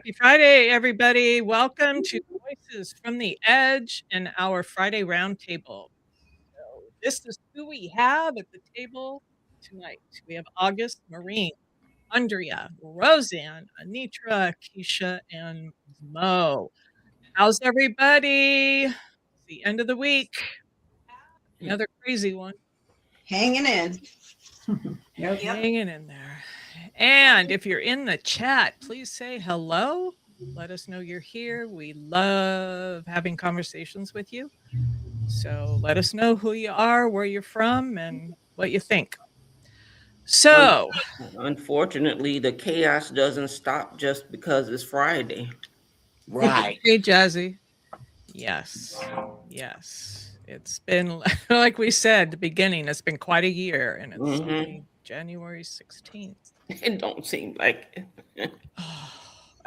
Happy Friday, everybody. Welcome to Voices from the Edge and our Friday roundtable. So this is who we have at the table tonight. We have August, Maureen, Andrea, Roseanne, Anitra, Keisha, and Mo. How's everybody? It's the end of the week. Another crazy one. Hanging in. Hanging in there. And if you're in the chat, please say hello. Let us know you're here. We love having conversations with you. So let us know who you are, where you're from, and what you think. So, unfortunately, the chaos doesn't stop just because it's Friday. Right. Hey, Jazzy. Yes. Yes. It's been, like we said at the beginning, it's been quite a year, and it's only January 16th. It don't seem like it.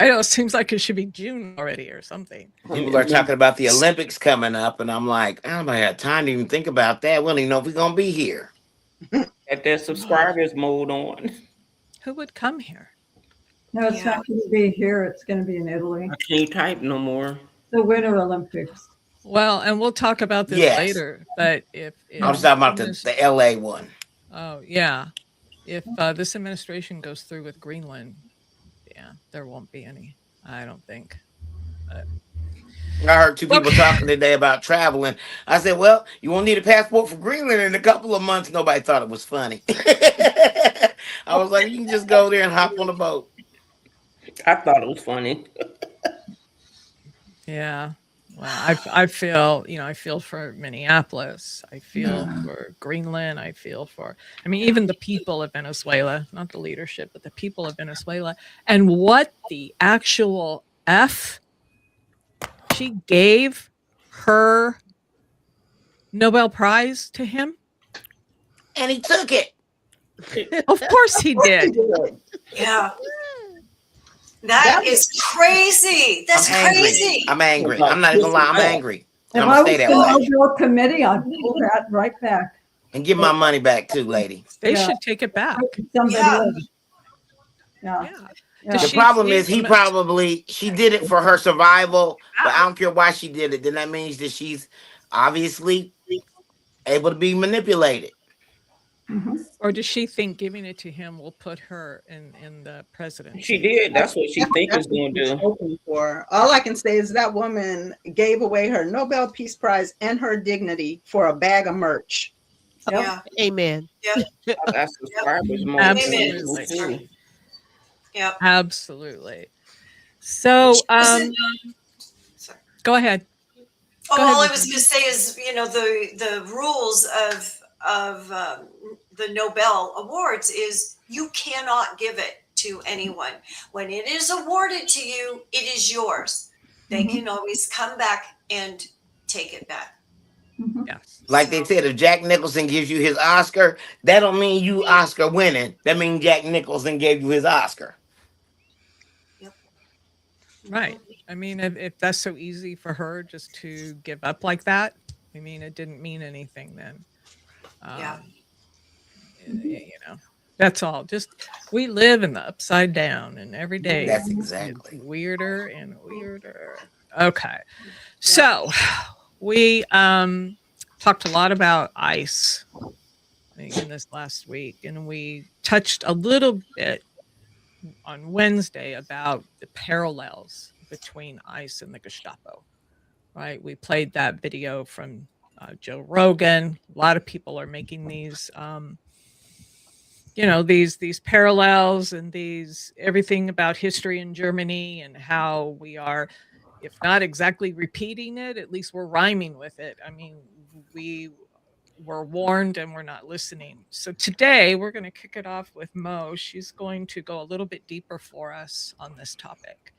I know, it seems like it should be June already or something. People are talking about the Olympics coming up, and I'm like, I don't have time to even think about that. We don't even know if we're going to be here. At their subscribers mode on. Who would come here? No, it's not going to be here. It's going to be in Italy. I can't type no more. The Winter Olympics. Well, and we'll talk about this later. But if I was talking about the LA one. Oh, yeah. If this administration goes through with Greenland, yeah, there won't be any, I don't think. But I heard two people talking today about traveling. I said, well, you won't need a passport for Greenland in a couple of months. Nobody thought it was funny. I was like, you can just go there and hop on a boat. I thought it was funny. Yeah. Well, I feel, I feel for Minneapolis. I feel for Greenland. I feel for, even the people of Venezuela, not the leadership, but the people of Venezuela. And what the actual F she gave her Nobel Prize to him. And he took it. Of course he did. Yeah. That is crazy. That's crazy. I'm angry. I'm not even gonna lie. I'm angry. If I'm I gonna was stay that the way. Nobel Committee, I'd pull that right back. And give my money back too, lady. They should take it back. Somebody else. Yeah. The problem is she did it for her survival, but I don't care why she did it. Then that means that she's obviously able to be manipulated. Mm-hmm. Or does she think giving it to him will put her in the presidency? She did. That's what she thinks it's going to do. Hoping for. All I can say is that woman gave away her Nobel Peace Prize and her dignity for a bag of merch. Yep. Yeah. Amen. Yeah. That's subscribers mode. Absolutely. Yeah. Absolutely. So, go ahead. All I was going to say is, the rules of the Nobel Awards is you cannot give it to anyone. When it is awarded to you, it is yours. They can always come back and take it back. Yes. Like they said, if Jack Nicholson gives you his Oscar, that don't mean you Oscar winning. That means Jack Nicholson gave you his Oscar. Yep. Right. If that's so easy for her just to give up like that, it didn't mean anything then. That's all. Just we live in the upside down, and every day That's exactly it's weirder and weirder. Okay, so we talked a lot about ICE in this last week, and we touched a little bit on Wednesday about the parallels between ICE and the Gestapo. Right? We played that video from Joe Rogan. A lot of people are making these, these parallels and these everything about history in Germany and how we are, if not exactly repeating it, at least we're rhyming with it. We were warned and we're not listening. So today we're going to kick it off with Mo. She's going to go a little bit deeper for us on this topic.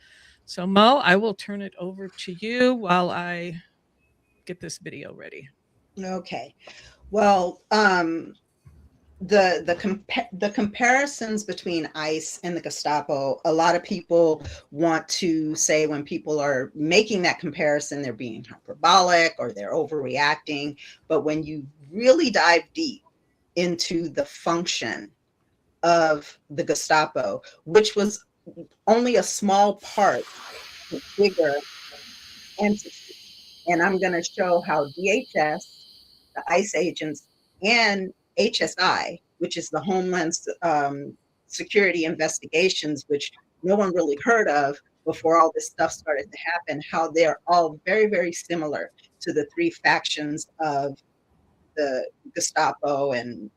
So Mo, I will turn it over to you while I get this video ready. Okay. Well, the comparisons between ICE and the Gestapo, a lot of people want to say when people are making that comparison, they're being hyperbolic or they're overreacting. But when you really dive deep into the function of the Gestapo, which was only a small part of a bigger entity. And I'm going to show how DHS, the ICE agents, and HSI, which is the Homeland Security Investigations, which no one really heard of before all this stuff started to happen, how they're all very, very similar to the three factions of the Gestapo and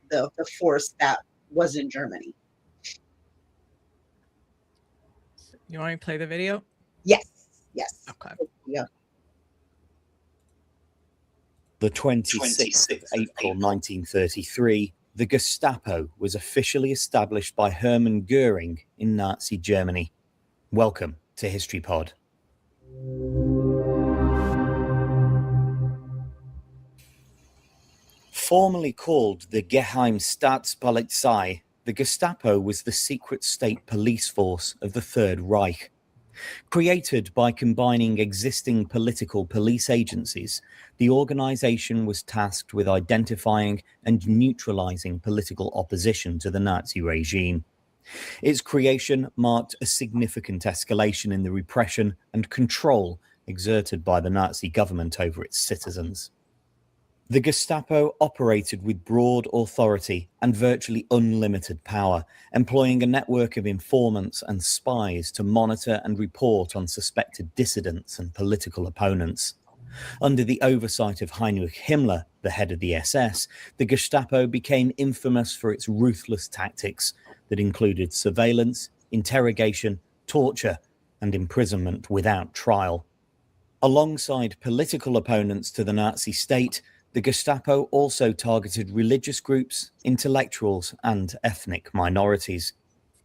the force that was in Germany. You want me to play the video? Yes, yes. Okay. Yeah. The 26th of April 1933, the Gestapo was officially established by Hermann Goering in Nazi Germany. Welcome to History Pod. Formerly called the Geheimstaatspolizei, the Gestapo was the secret state police force of the Third Reich. Created by combining existing political police agencies, the organization was tasked with identifying and neutralizing political opposition to the Nazi regime. Its creation marked a significant escalation in the repression and control exerted by the Nazi government over its citizens. The Gestapo operated with broad authority and virtually unlimited power, employing a network of informants and spies to monitor and report on suspected dissidents and political opponents. Under the oversight of Heinrich Himmler, the head of the SS, the Gestapo became infamous for its ruthless tactics that included surveillance, interrogation, torture, and imprisonment without trial. Alongside political opponents to the Nazi state, the Gestapo also targeted religious groups, intellectuals, and ethnic minorities.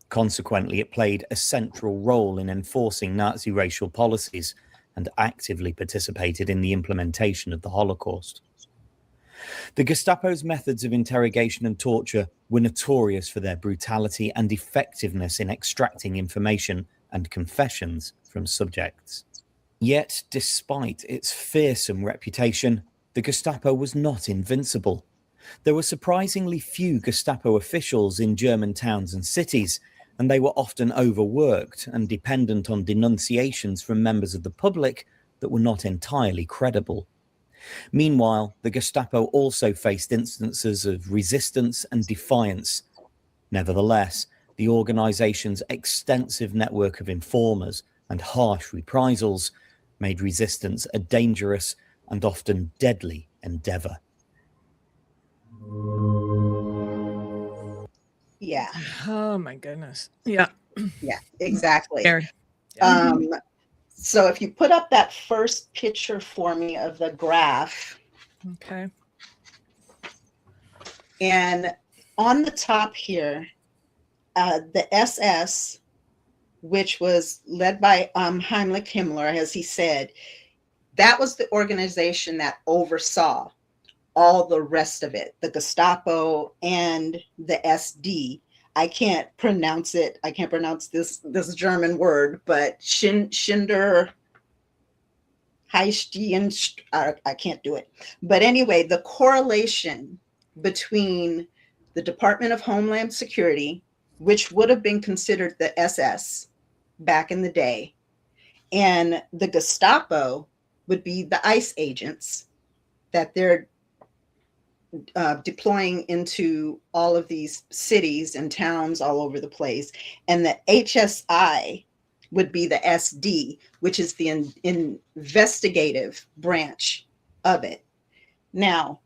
Consequently, it played a central role in enforcing Nazi racial policies and actively participated in the implementation of the Holocaust. The Gestapo's methods of interrogation and torture were notorious for their brutality and effectiveness in extracting information and confessions from subjects. Yet, despite its fearsome reputation, the Gestapo was not invincible. There were surprisingly few Gestapo officials in German towns and cities, and they were often overworked and dependent on denunciations from members of the public that were not entirely credible. Meanwhile, the Gestapo also faced instances of resistance and defiance. Nevertheless, the organization's extensive network of informers and harsh reprisals made resistance a dangerous and often deadly endeavor. Yeah. Oh my goodness. Yeah. Yeah, exactly. Scary. So if you put up that first picture for me of the graph, Okay. and on the top here, the SS, which was led by Heinrich Himmler, as he said, that was the organization that oversaw all the rest of it, the Gestapo and the SD. I can't pronounce it. I can't pronounce this German word, but Schinder, Heistienst, I can't do it. But anyway, the correlation between the Department of Homeland Security, which would have been considered the SS back in the day, and the Gestapo would be the ICE agents that they're deploying into all of these cities and towns all over the place. And the HSI would be the SD, which is the investigative branch of it. Now,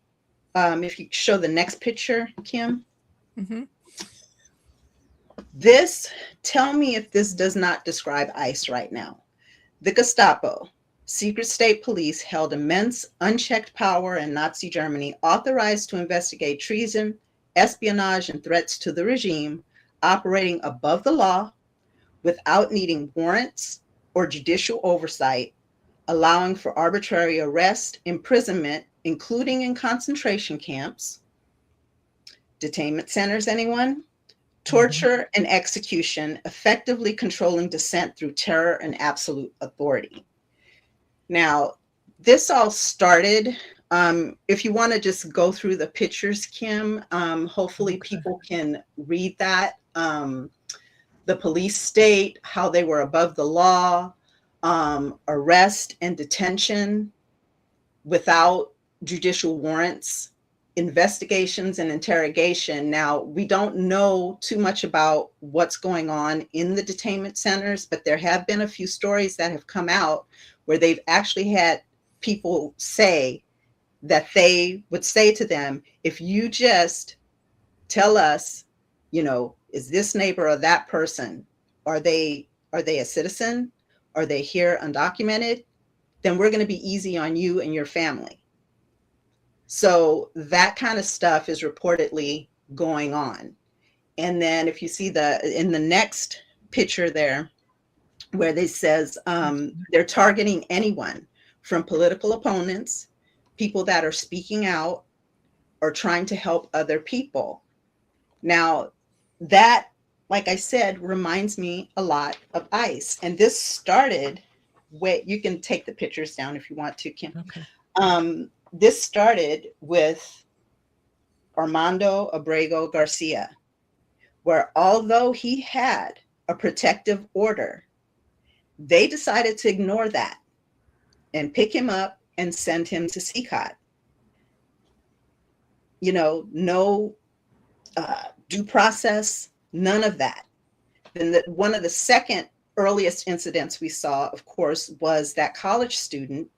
if you show the next picture, Kim. Mm-hmm. This, tell me if this does not describe ICE right now. The Gestapo, secret state police, held immense unchecked power in Nazi Germany, authorized to investigate treason, espionage, and threats to the regime, operating above the law without needing warrants or judicial oversight, allowing for arbitrary arrest, imprisonment, including in concentration camps, detainment centers, anyone? Torture and execution, effectively controlling dissent through terror and absolute authority. Now, this all started, if you want to just go through the pictures, Kim, hopefully people can read that. the police state, how they were above the law, arrest and detention without judicial warrants, investigations and interrogation. Now, we don't know too much about what's going on in the detainment centers, but there have been a few stories that have come out where they've actually had people say that they would say to them, if you just tell us, you know, is this neighbor or that person, are they a citizen? Are they here undocumented? Then we're going to be easy on you and your family. So that kind of stuff is reportedly going on. And then if you see in the next picture there, where they says they're targeting anyone from political opponents, people that are speaking out or trying to help other people. Now, that, like I said, reminds me a lot of ICE. And this started you can take the pictures down if you want to, Kim. Okay. This started with Armando Abrego Garcia, where although he had a protective order, they decided to ignore that and pick him up and send him to CCOT. You know, no due process, none of that. Then one of the second earliest incidents we saw, of course, was that college student,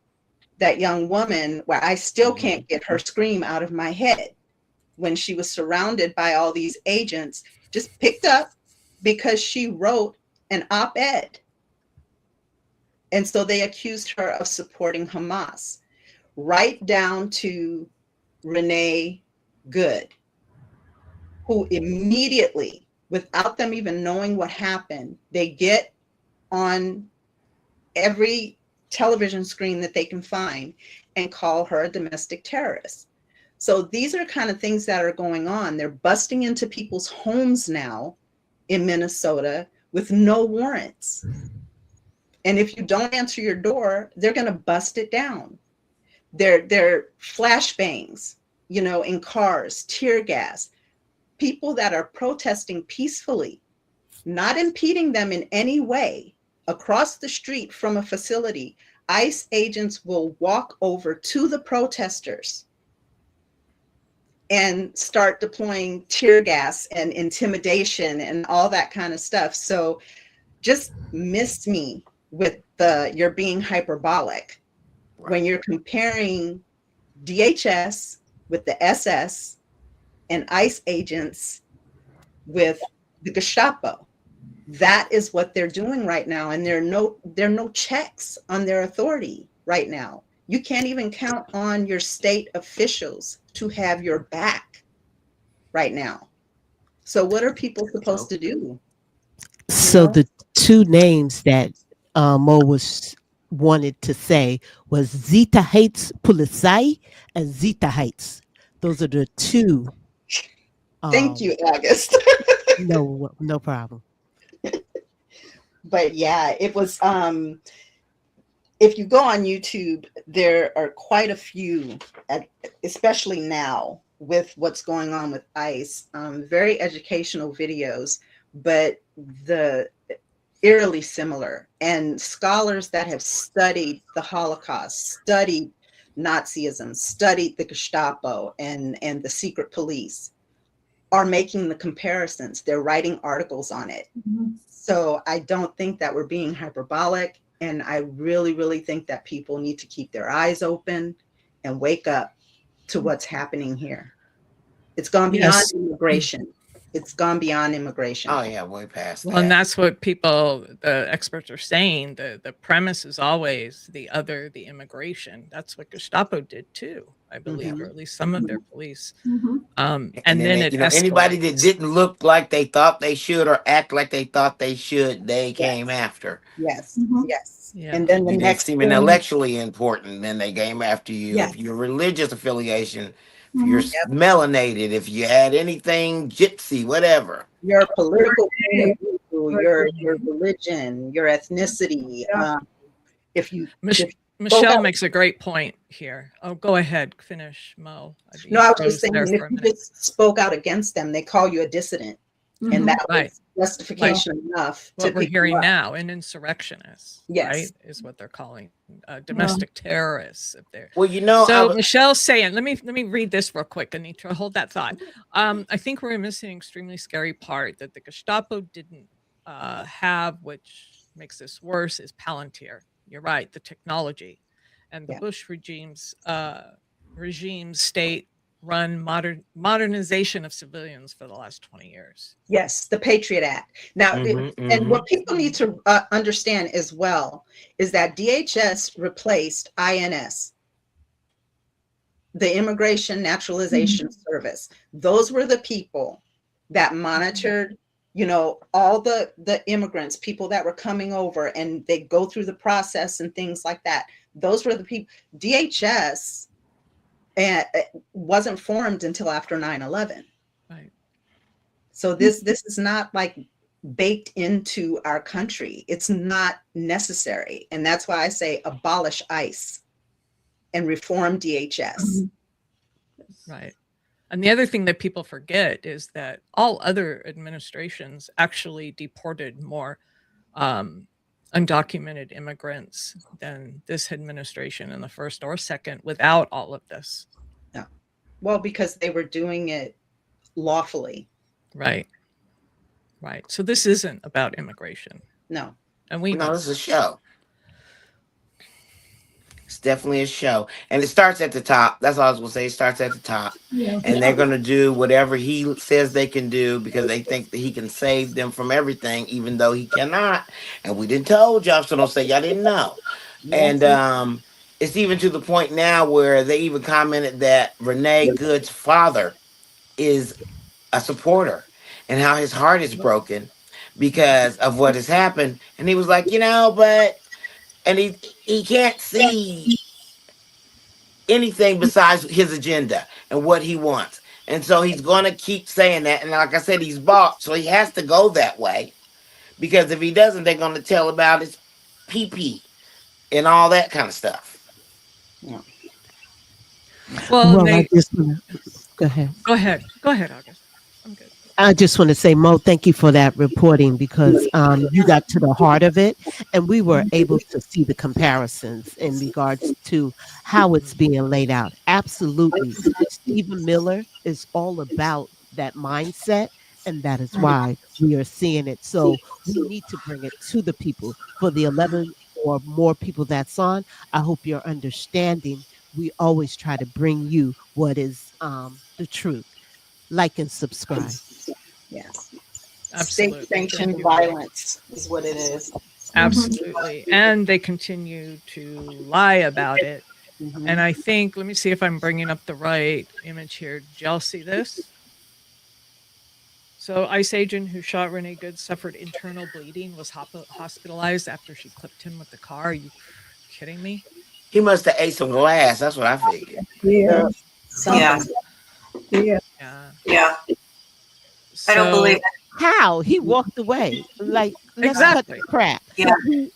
that young woman, where I still can't get her scream out of my head, when she was surrounded by all these agents, just picked up because she wrote an op-ed. And so they accused her of supporting Hamas, right down to Renee Good, who immediately, without them even knowing what happened, they get on every television screen that they can find and call her a domestic terrorist. So these are kind of things that are going on. They're busting into people's homes now in Minnesota with no warrants. And if you don't answer your door, they're going to bust it down. They're flashbangs, you know, in cars, tear gas, people that are protesting peacefully, not impeding them in any way, across the street from a facility. ICE agents will walk over to the protesters and start deploying tear gas and intimidation and all that kind of stuff. So just missed me with you're being hyperbolic when you're comparing DHS with the SS and ICE agents with the Gestapo. That is what they're doing right now. And there are no checks on their authority right now. You can't even count on your state officials to have your back right now. So what are people supposed to do? So the two names that Mo wanted to say was Zeta Heights Polizei and Zeta Heights. Those are the two. Thank you, August. No problem. But yeah, it was, if you go on YouTube, there are quite a few, especially now with what's going on with ICE, very educational videos, but eerily similar. And scholars that have studied the Holocaust, studied Nazism, studied the Gestapo and the secret police are making the comparisons. They're writing articles on it. Mm-hmm. So I don't think that we're being hyperbolic. And I really, really think that people need to keep their eyes open and wake up to what's happening here. It's gone beyond immigration. It's gone beyond immigration. Oh yeah, way past that. Well, and that's what the experts are saying. The premise is always the immigration. That's what Gestapo did too, I believe, mm-hmm. or at least some of their police. Mm-hmm. And then it anybody that didn't look like they thought they should or act like they thought they should, they came after. Yes, mm-hmm. Yes. Yeah. And then the next seem intellectually important, then they came after you. Yes. If your religious affiliation, if you're melanated, if you had anything gypsy, whatever. Your political view, your religion, your ethnicity. If you Michelle makes a great point here. Oh, go ahead, finish, Mo. No, I was just saying, if you just spoke out against them, they call you a dissident. And that Right. was justification enough What to we're pick hearing you up. now, an insurrectionist, Yes. right, is what they're calling domestic terrorists. If they're Well, you know, so, Michelle's saying, let me read this real quick, Anitra. Hold that thought. I think we're missing an extremely scary part that the Gestapo didn't have, which makes this worse, is Palantir. You're right, the technology, and the Yeah. Bush regime's state-run modernization of civilians for the last 20 years. Yes, the Patriot Act. Now, and what people need to understand as well is that DHS replaced INS, the Immigration Naturalization Service. Those were the people that monitored, you know, all the immigrants, people that were coming over, and they go through the process and things like that. Those were the people. DHS wasn't formed until after 9/11. Right. So this is not like baked into our country. It's not necessary. And that's why I say abolish ICE and reform DHS. Right. And the other thing that people forget is that all other administrations actually deported more undocumented immigrants than this administration in the first or second without all of this. No. Well, because they were doing it lawfully. Right. Right. So this isn't about immigration. No. And we know this is a show. It's definitely a show. And it starts at the top. That's all I was going to say. It starts at the top. Yeah. And they're going to do whatever he says they can do because they think that he can save them from everything, even though he cannot. And we didn't tell y'all, so don't say y'all didn't know. And it's even to the point now where they even commented that Renee Good's father is a supporter and how his heart is broken because of what has happened. And he was like, you know, and he can't see anything besides his agenda and what he wants. And so he's going to keep saying that. And like I said, he's bought, so he has to go that way. Because if he doesn't, they're going to tell about his pee-pee and all that kind of stuff. Yeah. Well, I just wanna, go ahead. Go ahead, August. I'm good. I just want to say, Mo, thank you for that reporting because you got to the heart of it, and we were able to see the comparisons in regards to how it's being laid out. Absolutely. Stephen Miller is all about that mindset, and that is why we are seeing it. So we need to bring it to the people. For the 11 or more people that's on, I hope you're understanding. We always try to bring you what is the truth. Like and subscribe. Yes. Absolutely. State-sanctioned violence is what it is. Absolutely. And they continue to lie about it. And I think, let me see if I'm bringing up the right image here. Did y'all see this? So ICE agent who shot Renee Good suffered internal bleeding, was hospitalized after she clipped him with the car. Are you kidding me? He must have ate some glass. That's what I figured. Yeah. Yeah. Yeah. Yeah. I don't believe it. How he walked away, like let's cut the crap. Yeah.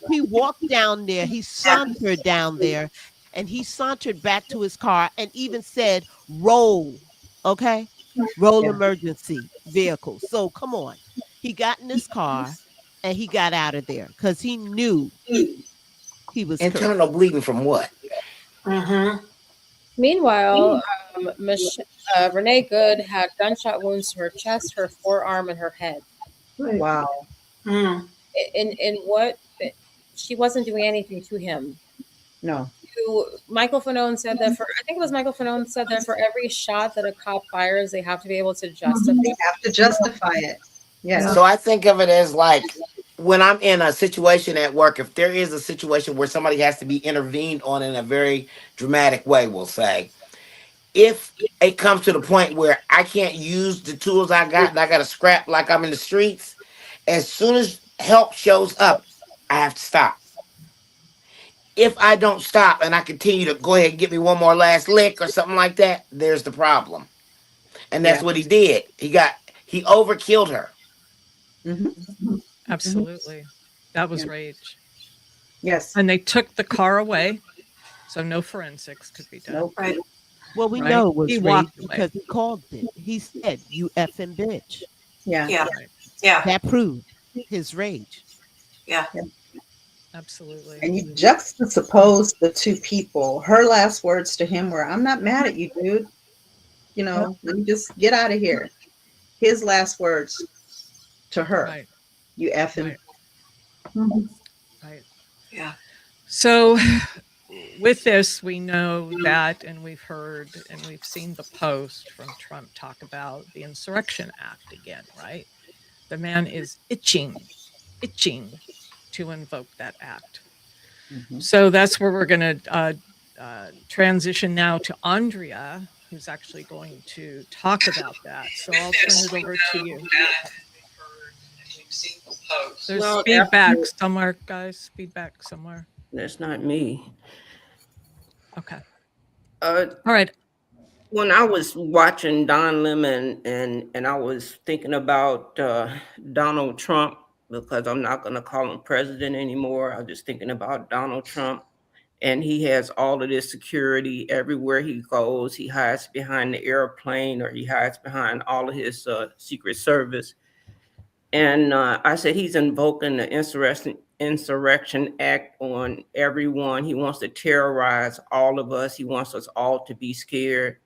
He walked down there, he sauntered down there, and he sauntered back to his car and even said, "Roll, okay, roll emergency vehicle." So come on, he got in his car and he got out of there because he knew he was internal bleeding from what? Meanwhile, Renee Good had gunshot wounds to her chest, her forearm, and her head. Right. Wow. In what? She wasn't doing anything to him. No. Michael Fanone said that I think it was Michael Fanone said that for every shot that a cop fires, they have to be able to justify. They have to justify it. Yeah. So I think of it as like when I'm in a situation at work, if there is a situation where somebody has to be intervened on in a very dramatic way, we'll say, if it comes to the point where I can't use the tools I got and I got to scrap like I'm in the streets, as soon as help shows up, I have to stop. If I don't stop and I continue to go ahead and get me one more last lick or something like that, there's the problem. And that's what he did. He overkilled her. Absolutely. That was rage. Yes. And they took the car away, so no forensics could be done. Nope. Right. Well, we know it was He rage walked away. because he called it. He said, "You effing bitch." Yeah. Yeah. Right. Yeah. That proved his rage. Yeah. Absolutely. And you juxtapose the two people. Her last words to him were, "I'm not mad at you, dude. You know, let me just get out of here." His last words to her, Right. "You effing." Right. Right. Yeah. So with this, we know that, and we've heard and we've seen the post from Trump talk about the Insurrection Act again, right? The man is itching to invoke that act. So that's where we're going to transition now to Andrea, who's actually going to talk about that. So I'll turn it over to you. There's Well, feedback somewhere, guys. Feedback somewhere. that's not me. Okay. Uh, All right. when I was watching Don Lemon and I was thinking about Donald Trump, because I'm not going to call him president anymore. I was just thinking about Donald Trump, and he has all of this security everywhere he goes. He hides behind the airplane, or he hides behind all of his Secret Service. And I said he's invoking the Insurrection Act on everyone. He wants to terrorize all of us. He wants us all to be scared.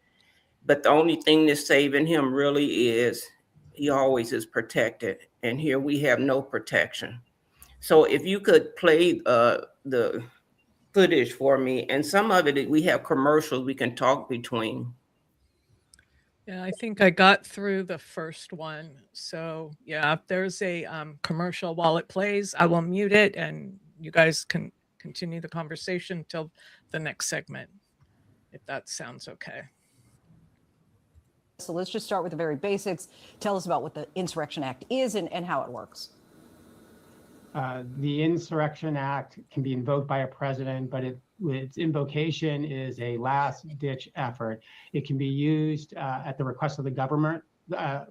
But the only thing that's saving him really is he always is protected. And here we have no protection. So if you could play the footage for me, and some of it, we have commercials we can talk between. Yeah, I think I got through the first one. So yeah, if there's a commercial while it plays, I will mute it and you guys can continue the conversation till the next segment, if that sounds okay. So let's just start with the very basics. Tell us about what the Insurrection Act is and how it works. The Insurrection Act can be invoked by a president, but its invocation is a last-ditch effort. It can be used at the request of the government,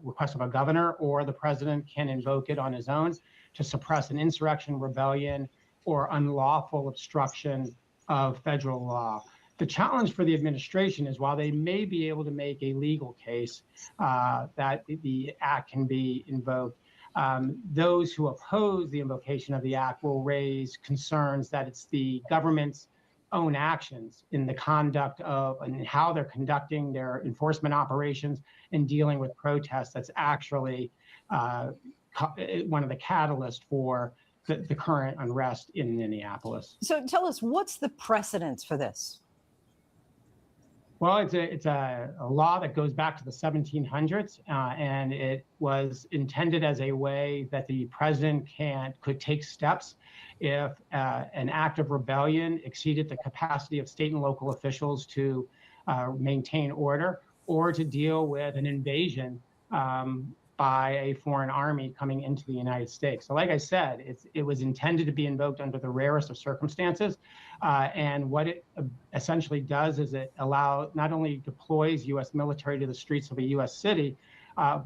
request of a governor, or the president can invoke it on his own to suppress an insurrection, rebellion, or unlawful obstruction of federal law. The challenge for the administration is, while they may be able to make a legal case that the act can be invoked, those who oppose the invocation of the act will raise concerns that it's the government's own actions in the conduct of and how they're conducting their enforcement operations and dealing with protests that's actually one of the catalysts for the current unrest in Minneapolis. So tell us, what's the precedence for this? Well, it's a law that goes back to the 1700s, and it was intended as a way that the president could take steps if an act of rebellion exceeded the capacity of state and local officials to maintain order or to deal with an invasion by a foreign army coming into the United States. So like I said, it was intended to be invoked under the rarest of circumstances. And what it essentially does is it not only deploys U.S. military to the streets of a U.S. city,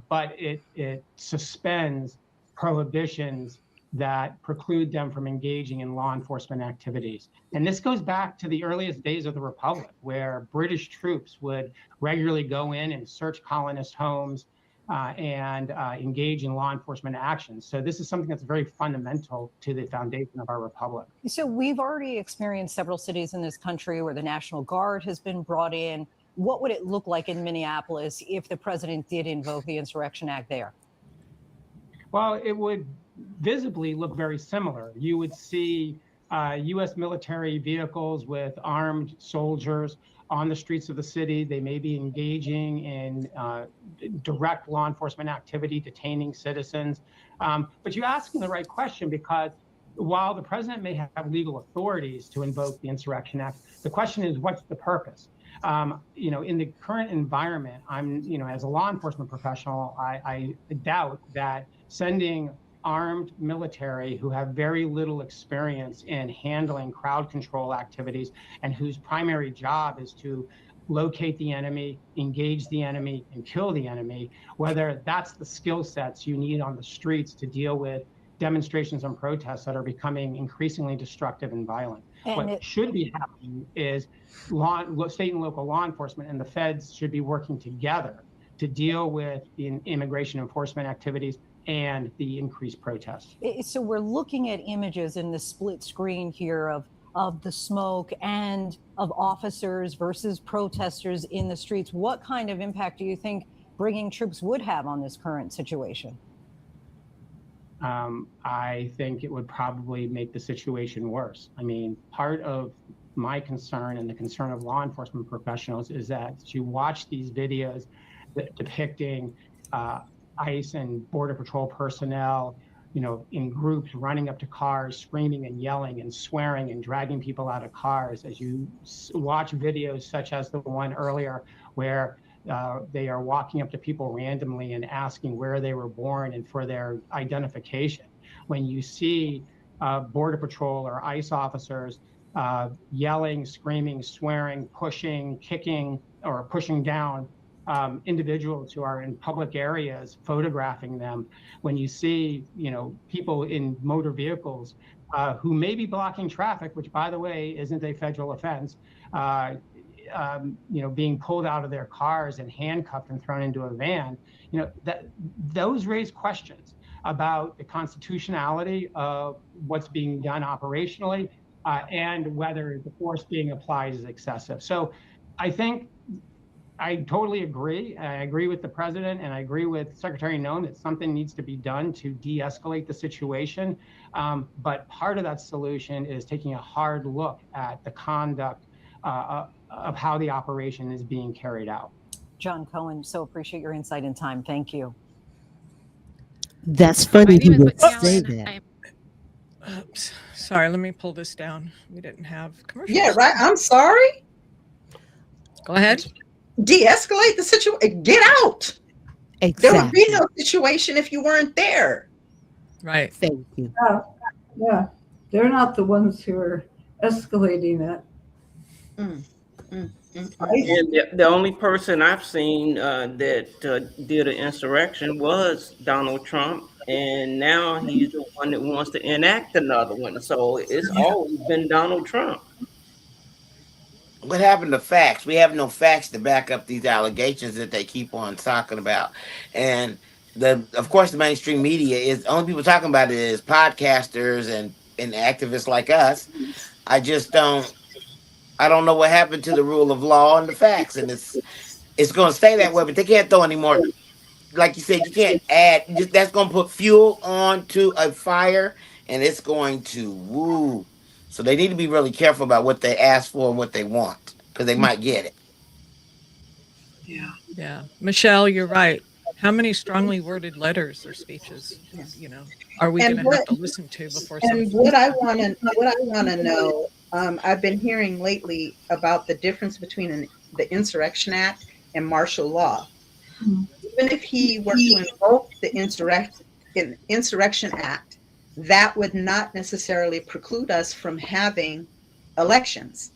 but it suspends prohibitions that preclude them from engaging in law enforcement activities. And this goes back to the earliest days of the Republic, where British troops would regularly go in and search colonist homes and engage in law enforcement actions. So this is something that's very fundamental to the foundation of our republic. So we've already experienced several cities in this country where the National Guard has been brought in. What would it look like in Minneapolis if the president did invoke the Insurrection Act there? Well, it would visibly look very similar. You would see U.S. military vehicles with armed soldiers on the streets of the city. They may be engaging in direct law enforcement activity, detaining citizens. But you're asking the right question, because while the president may have legal authorities to invoke the Insurrection Act, the question is, what's the purpose? In the current environment, as a law enforcement professional, I doubt that sending armed military who have very little experience in handling crowd control activities and whose primary job is to locate the enemy, engage the enemy, and kill the enemy, whether that's the skill sets you need on the streets to deal with demonstrations and protests that are becoming increasingly destructive and violent. What should be happening is state and local law enforcement and the feds should be working together to deal with the immigration enforcement activities and the increased protests. So we're looking at images in the split screen here of the smoke and of officers versus protesters in the streets. What kind of impact do you think bringing troops would have on this current situation? I think it would probably make the situation worse. I mean, part of my concern and the concern of law enforcement professionals is that you watch these videos depicting ICE and Border Patrol personnel, in groups running up to cars, screaming and yelling and swearing and dragging people out of cars. As you watch videos such as the one earlier where they are walking up to people randomly and asking where they were born and for their identification. When you see Border Patrol or ICE officers yelling, screaming, swearing, pushing, kicking, or pushing down individuals who are in public areas, photographing them, when you see, people in motor vehicles who may be blocking traffic, which, by the way, isn't a federal offense, being pulled out of their cars and handcuffed and thrown into a van, those raise questions about the constitutionality of what's being done operationally and whether the force being applied is excessive. So I think I totally agree. I agree with the president and I agree with Secretary Noem that something needs to be done to de-escalate the situation. But part of that solution is taking a hard look at the conduct of how the operation is being carried out. John Cohen, so appreciate your insight and time. Thank you. That's funny you would say that. Oops. Sorry, let me pull this down. We didn't have commercials. Yeah, right. I'm sorry. Go ahead. De-escalate the situation. Get out. Exactly. There would be no situation if you weren't there. Right. Thank you. Yeah. They're not the ones who are escalating it. And the only person I've seen that did an insurrection was Donald Trump, and now he's the one that wants to enact another one. So it's always been Donald Trump. What happened to facts? We have no facts to back up these allegations that they keep on talking about. And of course, the mainstream media is only people talking about it is podcasters and activists like us. I don't know what happened to the rule of law and the facts, and it's going to stay that way. But they can't throw any more. Like you said, you can't add. That's going to put fuel onto a fire, and it's going to woo. So they need to be really careful about what they ask for and what they want, because they might get it. Yeah. Michelle, you're right. How many strongly worded letters or speeches, are we going to have to listen to before? And what I want to know, I've been hearing lately about the difference between the Insurrection Act and martial law. Even if he were to invoke the Insurrection Act, that would not necessarily preclude us from having elections.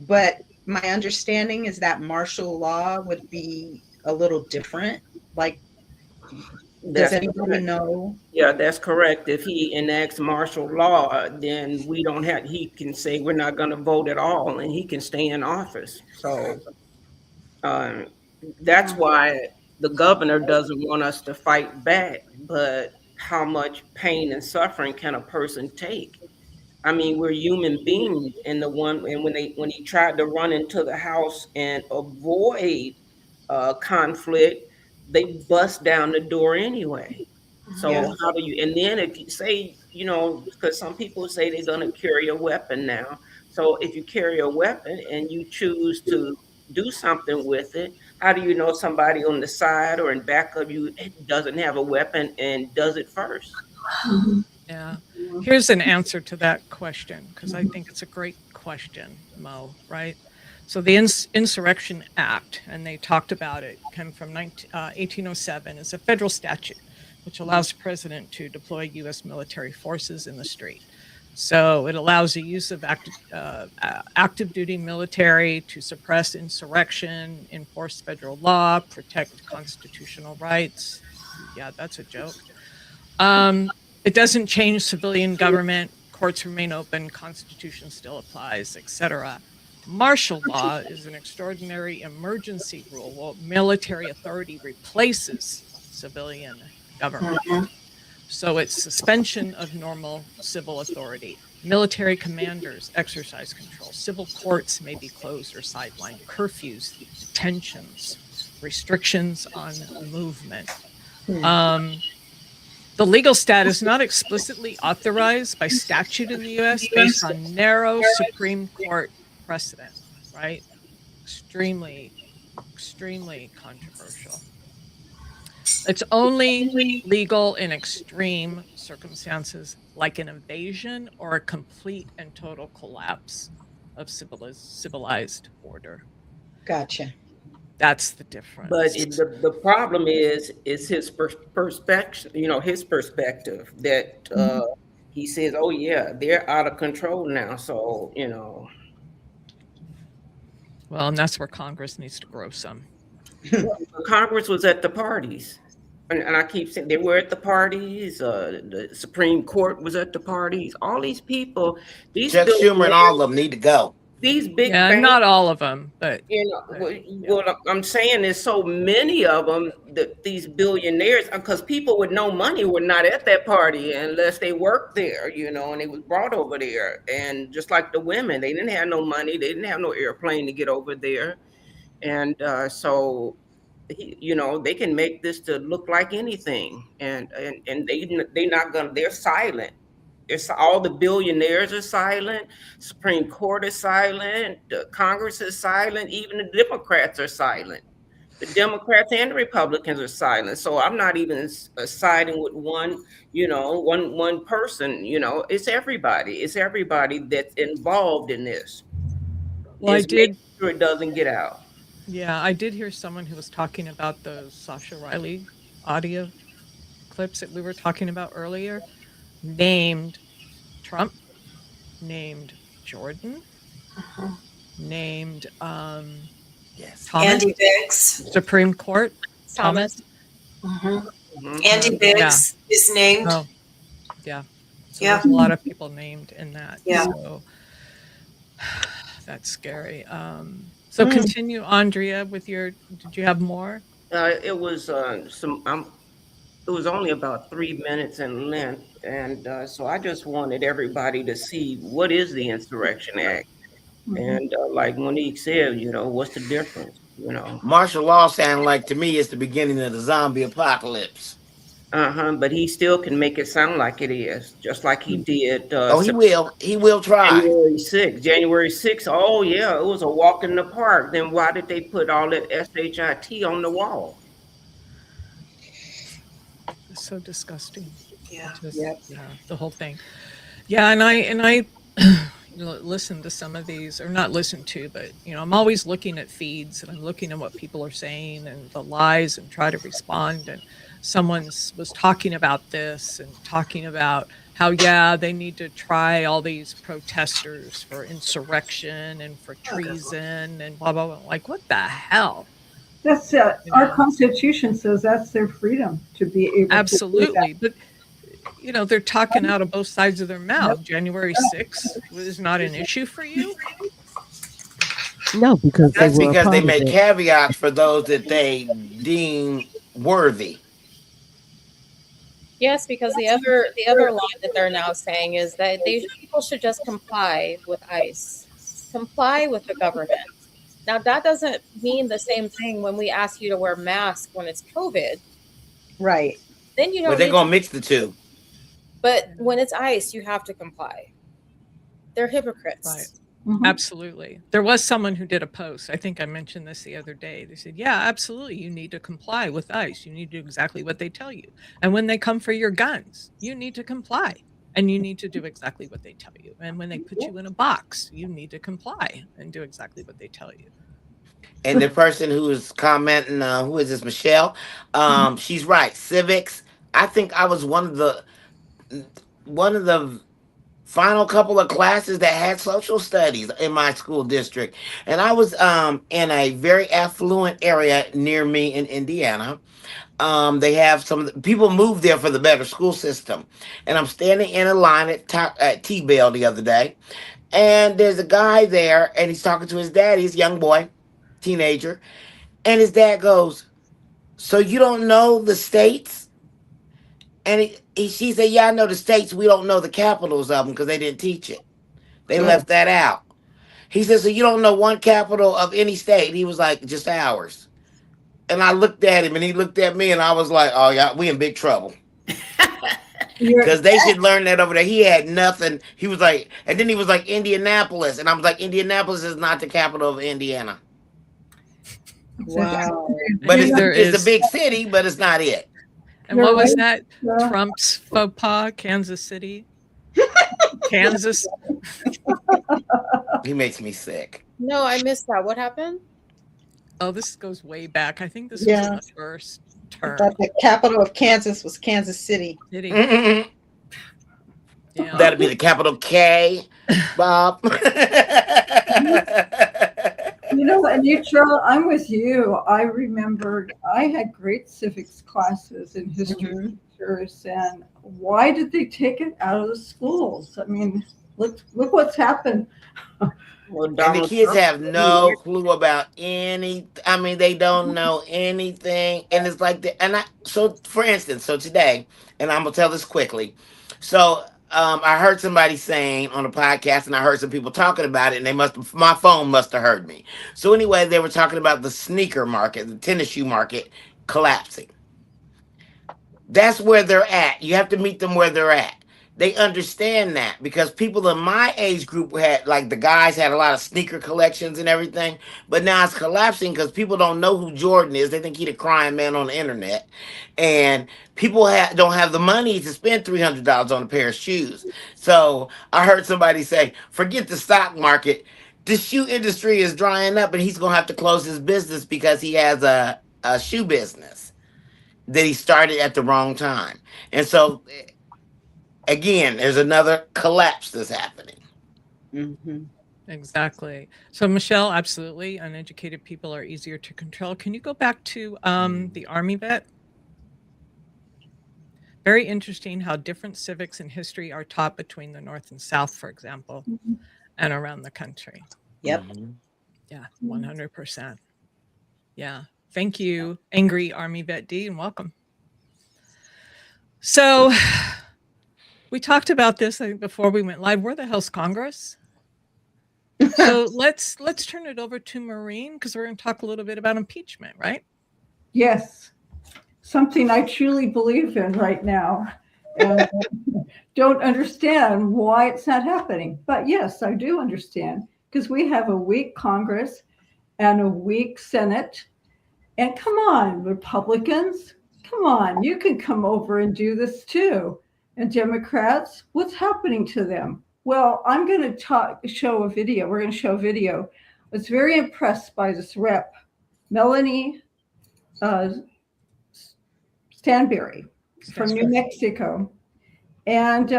But my understanding is that martial law would be a little different. Like, does anybody know? Yeah, that's correct. If he enacts martial law, then he can say we're not going to vote at all, and he can stay in office. So that's why the governor doesn't want us to fight back. But how much pain and suffering can a person take? I mean, we're human beings, and when he tried to run into the house and avoid conflict, they bust down the door anyway. So how do you? And then if you say, because some people say they're going to carry a weapon now. So if you carry a weapon and you choose to do something with it, how do you know somebody on the side or in back of you doesn't have a weapon and does it first? Yeah. Here's an answer to that question, because I think it's a great question, Mo, right? So the Insurrection Act, and they talked about it, came from 1807. It's a federal statute which allows the president to deploy U.S. military forces in the street. So it allows the use of active duty military to suppress insurrection, enforce federal law, protect constitutional rights. Yeah, that's a joke. It doesn't change civilian government. Courts remain open. Constitution still applies, etc. Martial law is an extraordinary emergency rule. Well, military authority replaces civilian government. So it's suspension of normal civil authority. Military commanders exercise control. Civil courts may be closed or sidelined. Curfews, detentions, restrictions on movement. The legal status not explicitly authorized by statute in the US based on narrow Supreme Court precedent, right? Extremely, extremely controversial. It's only legal in extreme circumstances like an invasion or a complete and total collapse of civilized order. Gotcha. That's the difference. But the problem is his perspective, his perspective that he says, oh yeah, they're out of control now. So, Well, and that's where Congress needs to grow some. Congress was at the parties. And I keep saying they were at the parties. The Supreme Court was at the parties. All these people, Chuck Schumer and all of them need to go. These big banks, not all of them, but what I'm saying is so many of them, that these billionaires, because people with no money were not at that party unless they worked there, and they was brought over there. And just like the women, they didn't have no money, they didn't have no airplane to get over there, and so they can make this to look like anything, and they're not gonna. They're silent. It's all the billionaires are silent. Supreme Court is silent. The Congress is silent. Even the Democrats are silent. The Democrats and the Republicans are silent. So I'm not even siding with one person. It's everybody. It's everybody that's involved in this. Well, I did. Make sure it doesn't get out. Yeah, I did hear someone who was talking about those Sasha Riley audio clips that we were talking about earlier. Named Trump, named Jordan, named yes, Thomas, Andy Biggs, Supreme Court, Thomas. Andy Biggs is named. Oh, yeah. So there's a lot of people named in that. Yeah. So that's scary. So continue, Andrea, with your. Did you have more? It was it was only about 3 minutes in length, and so I just wanted everybody to see what is the Insurrection Act, and like Monique said, what's the difference? Martial law sound like to me it's the beginning of the zombie apocalypse. But he still can make it sound like it is, just like he did. He will try. January 6th. Oh yeah, it was a walk in the park. Then why did they put all that SHIT on the wall? So disgusting. Yeah. The whole thing. Yeah, and I listen to some of these, or not listen to, but I'm always looking at feeds and I'm looking at what people are saying and the lies and try to respond. And someone was talking about this and talking about how they need to try all these protesters for insurrection and for treason and blah blah blah. Like, what the hell? That's our Constitution says that's their freedom to be able absolutely to do that. But they're talking out of both sides of their mouth. January 6th is not an issue for you. No, because they make caveats for those that they deem worthy. Yes, because the other line that they're now saying is that people should just comply with ICE, comply with the government. Now, that doesn't mean the same thing when we ask you to wear masks when it's COVID. Right. Then you don't. But they're going to mix the two. But when it's ICE, you have to comply. They're hypocrites. Right. Absolutely. There was someone who did a post. I think I mentioned this the other day. They said, yeah, absolutely. You need to comply with ICE. You need to do exactly what they tell you. And when they come for your guns, you need to comply. And you need to do exactly what they tell you. And when they put you in a box, you need to comply and do exactly what they tell you. And the person who is commenting, who is this, Michelle? She's right. Civics. I think I was one of the final couple of classes that had social studies in my school district. And I was in a very affluent area near me in Indiana. They have some people moved there for the better school system. And I'm standing in a line at T-Bell the other day. And there's a guy there, and he's talking to his dad. He's a young boy, teenager. And his dad goes, "So you don't know the states?" And she said, "Yeah, I know the states. We don't know the capitals of them because they didn't teach it. They left that out." He said, "So you don't know one capital of any state?" He was like, "Just ours." And I looked at him, and he looked at me, and I was like, "Oh, yeah, we in big trouble." Because they should learn that over there. He had nothing. He was like, and then he was like, "Indianapolis." And I was like, "Indianapolis is not the capital of Indiana. Wow. But There it's a is. big city, but it's not it." And what was that? Trump's faux pas, Kansas City? Kansas. He makes me sick. No, I missed that. What happened? Oh, this goes way back. I think this was in the first term. But the capital of Kansas was Kansas City. City. Mm-mm. Yeah. That'd be the capital K, Bob. You know, Anitra, I'm with you. I remembered I had great civics classes in history teachers, and why did they take it out of the schools? I mean, look what's happened. Well, And the Donald kids Trump- have no clue about any. I mean, they don't know anything, and it's like the. And so for instance, so today, and I'm gonna tell this quickly. So I heard somebody saying on a podcast, and I heard some people talking about it, and my phone must have heard me. So anyway, they were talking about the sneaker market, the tennis shoe market collapsing. That's where they're at. You have to meet them where they're at. They understand that because people in my age group had, like, the guys had a lot of sneaker collections and everything, but now it's collapsing because people don't know who Jordan is. They think he's a crying man on the internet, and people don't have the money to spend $300 on a pair of shoes. So I heard somebody say, "Forget the stock market. The shoe industry is drying up, and he's gonna have to close his business because he has a shoe business that he started at the wrong time." And so again, there's another collapse that's happening. Exactly. So Michelle, absolutely. Uneducated people are easier to control. Can you go back to the Army vet? Very interesting how different civics and history are taught between the North and South, for example, and around the country. Yep. Yeah, 100%. Yeah. Thank you, Angry Army Vet D, and welcome. So we talked about this, I think, before we went live. Where the hell's Congress? So let's turn it over to Maureen, because we're going to talk a little bit about impeachment, right? Yes, something I truly believe in right now, and don't understand why it's not happening. But yes, I do understand, because we have a weak Congress and a weak Senate. And come on, Republicans, come on, you can come over and do this too. And Democrats, what's happening to them? Well, I'm going to show a video. We're going to show a video. I was very impressed by this rep, Melanie Stansbury from New Mexico. And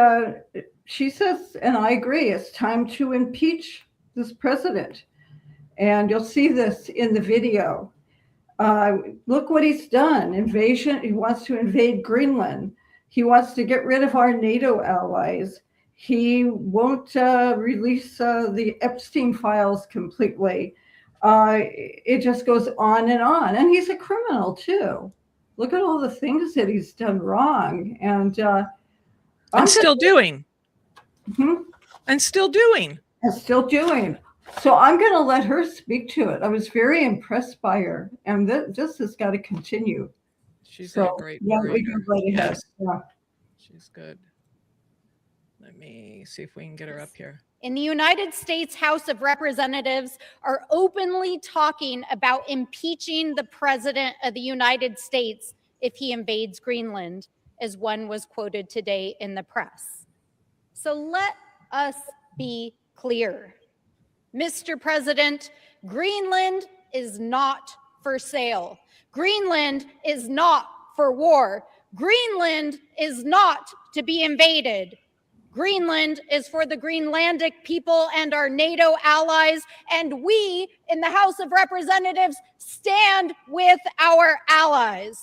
she says, and I agree, it's time to impeach this president. And you'll see this in the video. Look what he's done. Invasion. He wants to invade Greenland. He wants to get rid of our NATO allies. He won't release the Epstein files completely. It just goes on. And he's a criminal too. Look at all the things that he's done wrong. And still doing. And still doing. And still doing. So I'm going to let her speak to it. I was very impressed by her. And this has got to continue. She's a great warrior. We can right ahead. Yeah. She's good. Let me see if we can get her up here. In the United States House of Representatives are openly talking about impeaching the President of the United States if he invades Greenland, as one was quoted today in the press. So let us be clear. Mr. President, Greenland is not for sale. Greenland is not for war. Greenland is not to be invaded. Greenland is for the Greenlandic people and our NATO allies, and we in the House of Representatives stand with our allies.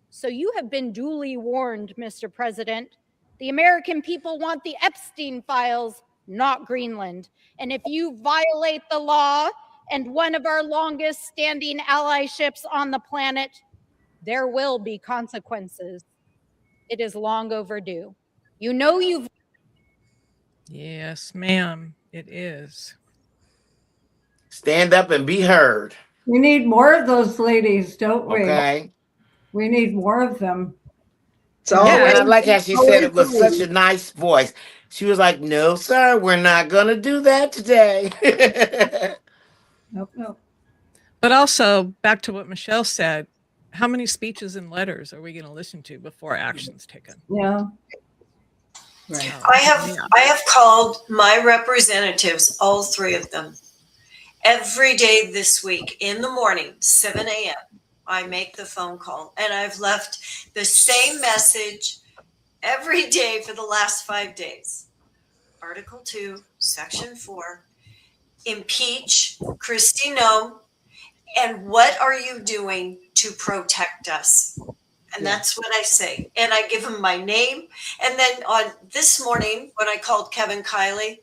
So you have been duly warned, Mr. President. The American people want the Epstein files not Greenland. And if you violate the law and one of our longest standing allyships on the planet, there will be consequences. It is long overdue. You know you've. Yes, ma'am, it is. Stand up and be heard. We need more of those ladies, don't we? Okay. We need more of them. It's always, And I like how she said it with such a nice voice. She was like, "No, sir, we're not gonna do that today." Nope, nope. But also, back to what Michelle said, how many speeches and letters are we going to listen to before action's taken? Yeah. right. I have called my representatives, all three of them, every day this week in the morning, 7 a.m. I make the phone call, and I've left the same message every day for the last 5 days. Article 2, Section 4, impeach Kristi Noem, and what are you doing to protect us? And that's what I say. And I give him my name. And then on this morning, when I called Kevin Kiley,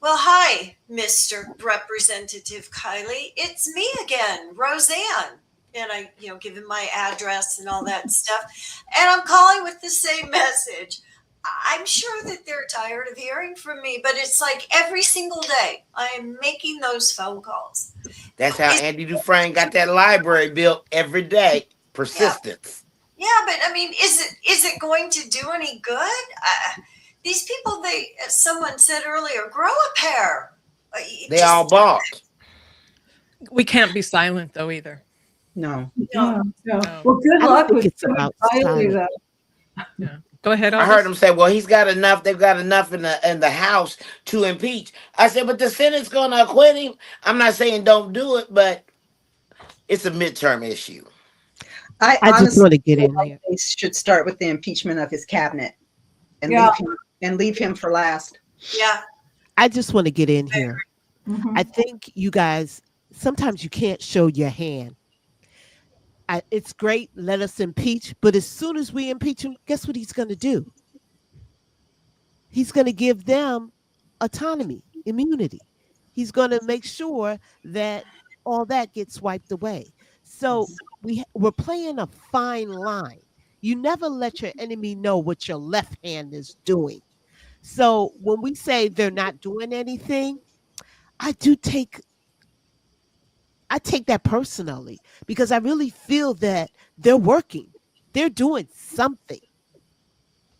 well, hi, Mr. Representative Kiley. It's me again, Roseanne. And I, give him my address and all that stuff. And I'm calling with the same message. I'm sure that they're tired of hearing from me, but it's like every single day I am making those phone calls. That's how Andy Dufresne got that library built every day. Persistence. Yeah, but I mean, is it going to do any good? These people, as someone said earlier, grow a pair. They all balked. We can't be silent, though, either. No. No. Well, good luck with silence. Yeah. Go ahead. I heard him say, "Well, he's got enough. They've got enough in the House to impeach." I said, "But the Senate's going to acquit him." I'm not saying don't do it, but it's a midterm issue. I just want to get in here. They should start with the impeachment of his cabinet and leave him for last. Yeah. I just want to get in here. Mm-hmm. I think you guys, sometimes you can't show your hand. It's great, let us impeach, but as soon as we impeach him, guess what he's going to do? He's going to give them autonomy, immunity. He's going to make sure that all that gets wiped away. So we're playing a fine line. You never let your enemy know what your left hand is doing. So when we say they're not doing anything, I take that personally because I really feel that they're working. They're doing something.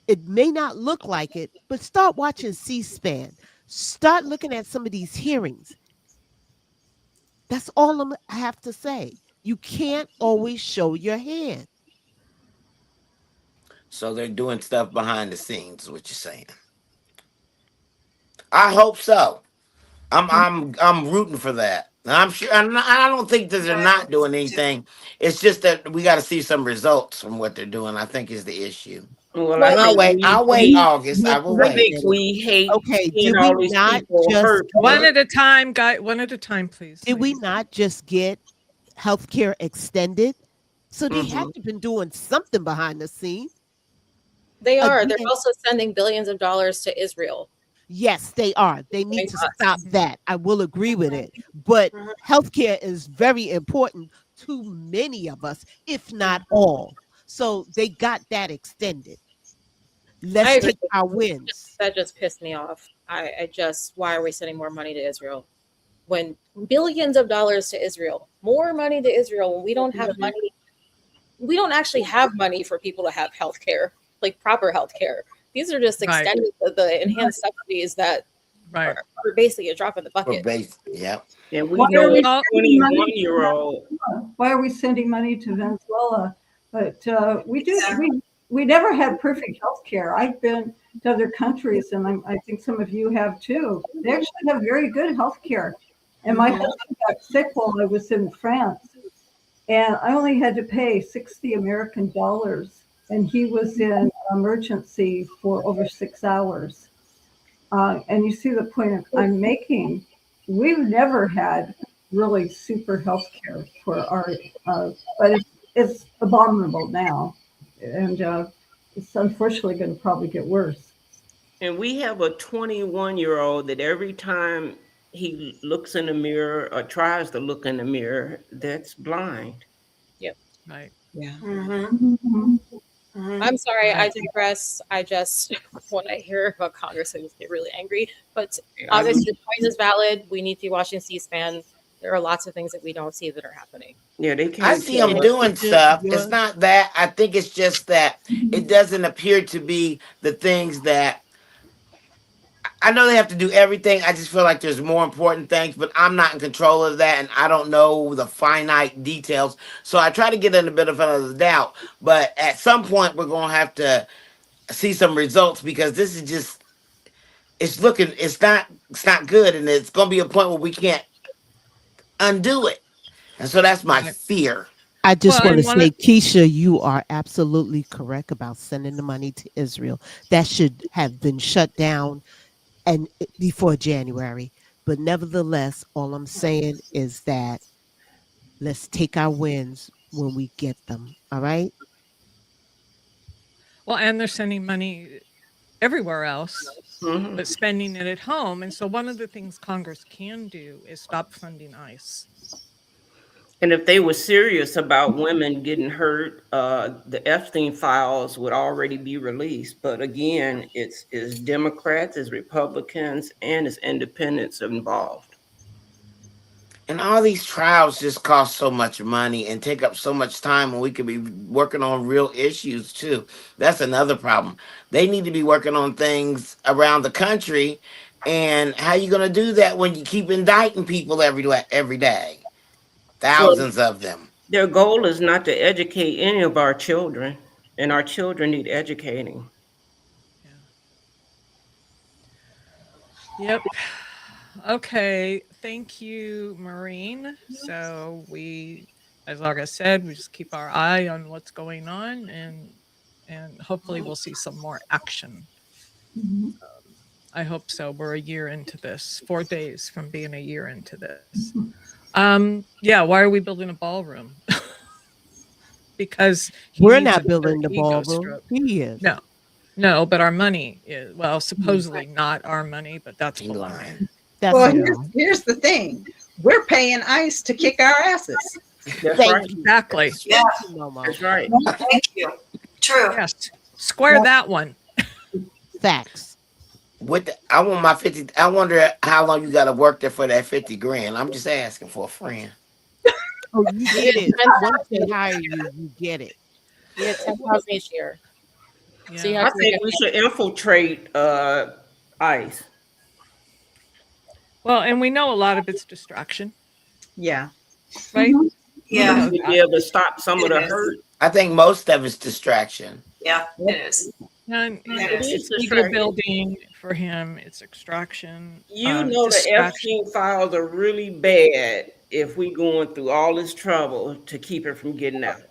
It may not look like it, but start watching C-SPAN. Start looking at some of these hearings. That's all I have to say. You can't always show your hand. So they're doing stuff behind the scenes, is what you're saying. I hope so. I'm rooting for that. I'm sure. I don't think that they're not doing anything. It's just that we got to see some results from what they're doing. I think is the issue. Well, I'll wait August. I will I wait. think we hate Okay, seeing did all we these not people just hurt. One at a time, guy. One at a time, please. Did we not just get healthcare extended? So they have to been doing something behind the scenes. They are. Again, They're also sending billions of dollars to Israel. Yes, they are. They need to stop that. I will agree with it. But healthcare is very important to many of us, if not all. So they got that extended. Let's take our wins. That just pissed me off. Why are we sending more money to Israel? When billions of dollars to Israel, more money to Israel, when we don't have money, we don't actually have money for people to have health care, like proper health care. These are just extended the enhanced subsidies that are basically a drop in the bucket. Yeah. And we know a 21-year-old. Why are we sending money to Venezuela? But we never had perfect health care. I've been to other countries, and I think some of you have too. They actually have very good health care. And my husband got sick while I was in France, and I only had to pay $60 American, and he was in emergency for over 6 hours. And you see the point I'm making. We've never had really super health care for our, but it's abominable now. And it's unfortunately going to probably get worse. And we have a 21-year-old that every time he looks in the mirror or tries to look in the mirror, that's blind. Yep. Right. Yeah. I'm sorry, I digress. I just, when I hear about Congress, I just get really angry. But August, your point is valid. We need to be watching C-SPAN. There are lots of things that we don't see that are happening. Yeah, they I can't. see them doing stuff. It's not that. I think it's just that it doesn't appear to be the things that I know they have to do everything. I just feel like there's more important things, but I'm not in control of that, and I don't know the finite details. So I try to get in a bit of the doubt. But at some point, we're going to have to see some results because this is just it's not good, and it's going to be a point where we can't undo it. And so that's my fear. I just want to say, Keisha, you are absolutely correct about sending the money to Israel. That should have been shut down and before January. But nevertheless, all I'm saying is that let's take our wins when we get them. All right. Well, and they're sending money everywhere else, but spending it at home. And so one of the things Congress can do is stop funding ICE. And if they were serious about women getting hurt, the Epstein files would already be released. But again, it's Democrats, it's Republicans, and it's independents involved. And all these trials just cost so much money and take up so much time when we could be working on real issues too. That's another problem. They need to be working on things around the country. And how you going to do that when you keep indicting people every day? Thousands of them. Their goal is not to educate any of our children, and our children need educating. Yep. Okay. Thank you, Maureen. So we, as August said, we just keep our eye on what's going on, and hopefully we'll see some more action. I hope so. We're a year into this, 4 days from being a year into this. Yeah, why are we building a ballroom? Because we're not building the ballroom. He is. No, but our money is, well, supposedly not our money, but that's baloney. Well, here's the thing. We're paying ICE to kick our asses. That's right. Exactly. Yeah. That's right. Thank you. True. Yes. Square that one. Facts. I want my 50. I wonder how long you got to work there for that 50 grand. I'm just asking for a friend. Oh, you get it. Once they hire you, you get it. Yeah, 10,000 each year. Yeah. So you I have to think we should infiltrate ICE. Well, and we know a lot of it's distraction. Yeah. Right? Yeah. To be able to stop some of the hurt. I think most of it's distraction. Yeah, it is. And It's ego building for him. It's extraction. You know the Epstein files are really bad if we going through all this trouble to keep it from getting out.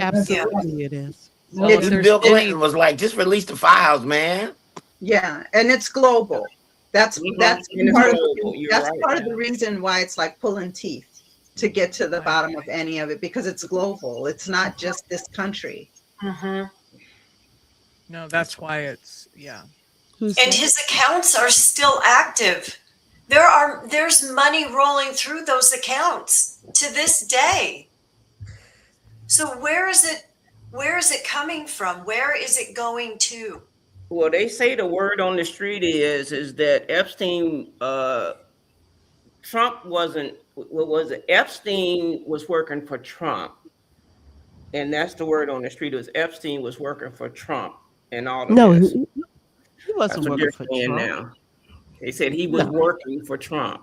Absolutely, it is. Well, Bill Clinton was like, just release the files, man. Yeah, and it's global. That's part of the reason why it's like pulling teeth to get to the bottom of any of it, because it's global. It's not just this country. No, that's why it's And his accounts are still active. There's money rolling through those accounts to this day. So where is it coming from? Where is it going to? Well, they say the word on the street is that Epstein, Trump wasn't. What was it? Epstein was working for Trump, and that's the word on the street. It was Epstein was working for Trump, and all of this. He wasn't working for Trump. Now. They said he was working for Trump.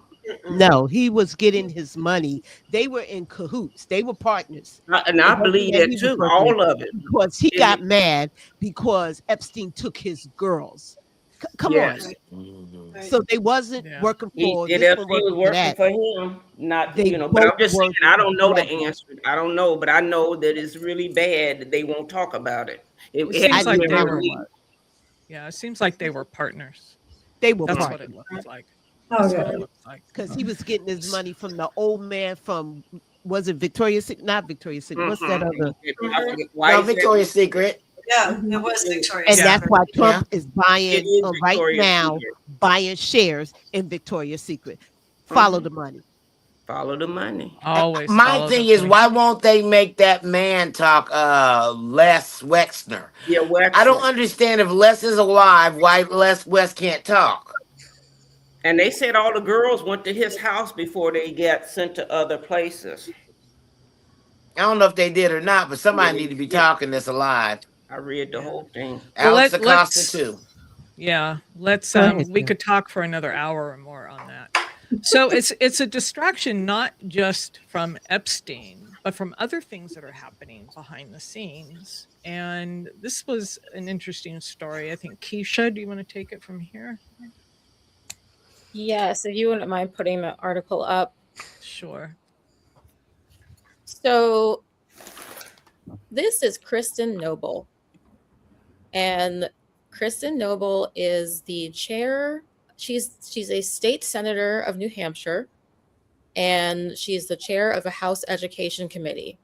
No, he was getting his money. They were in cahoots. They were partners. And I believe that too, all of it. Because he got mad because Epstein took his girls. Come on. So they wasn't working for Epstein was working for him. Not, but I'm just saying, I don't know the answer. I don't know, but I know that it's really bad that they won't talk about it. It seems like they were. Yeah, it seems like they were partners. They were That's partners. what it looks like. Oh, yeah. Because he was getting his money from the old man from, was it Victoria's Secret? Not Victoria's Secret. What's that other? No, Victoria's Secret. Yeah, it was Victoria's And Secret. that's why Yeah. Trump is buying It is right Victoria's now, Secret. buying shares in Victoria's Secret. Follow the money. Follow the money. Always My follow thing the is, money. why won't they make that man talk Les Wexner? Yeah, I don't Wexler. understand if Les is alive, why Les West can't talk. And they said all the girls went to his house before they get sent to other places. I don't know if they did or not, but somebody Yeah, need to be yeah. talking that's alive. I read the Yeah. whole thing. Well, Alex Acosta let's too. yeah, let's Go ahead, we Jill. could talk for another hour or more on that. So it's a distraction not just from Epstein, but from other things that are happening behind the scenes. And this was an interesting story. I think Keisha, do you want to take it from here? Yes, if you wouldn't mind putting the article up. Sure. So this is Kristen Noble. And Kristen Noble is the chair. She's a state senator of New Hampshire, and she's the chair of a House Education Committee.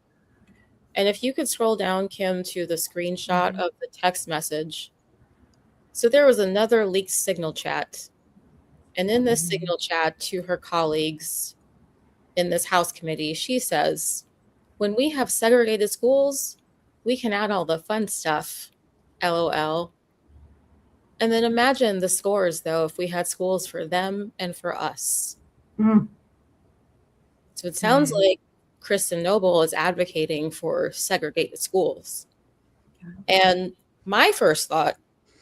And if you could scroll down, Kim, to the screenshot of the text message. So there was another leaked signal chat. And in this signal chat to her colleagues in this House committee, she says, when we have segregated schools, we can add all the fun stuff, LOL. And then imagine the scores, though, if we had schools for them and for us. Mm. So it sounds like Kristen Noble is advocating for segregated schools. And my first thought,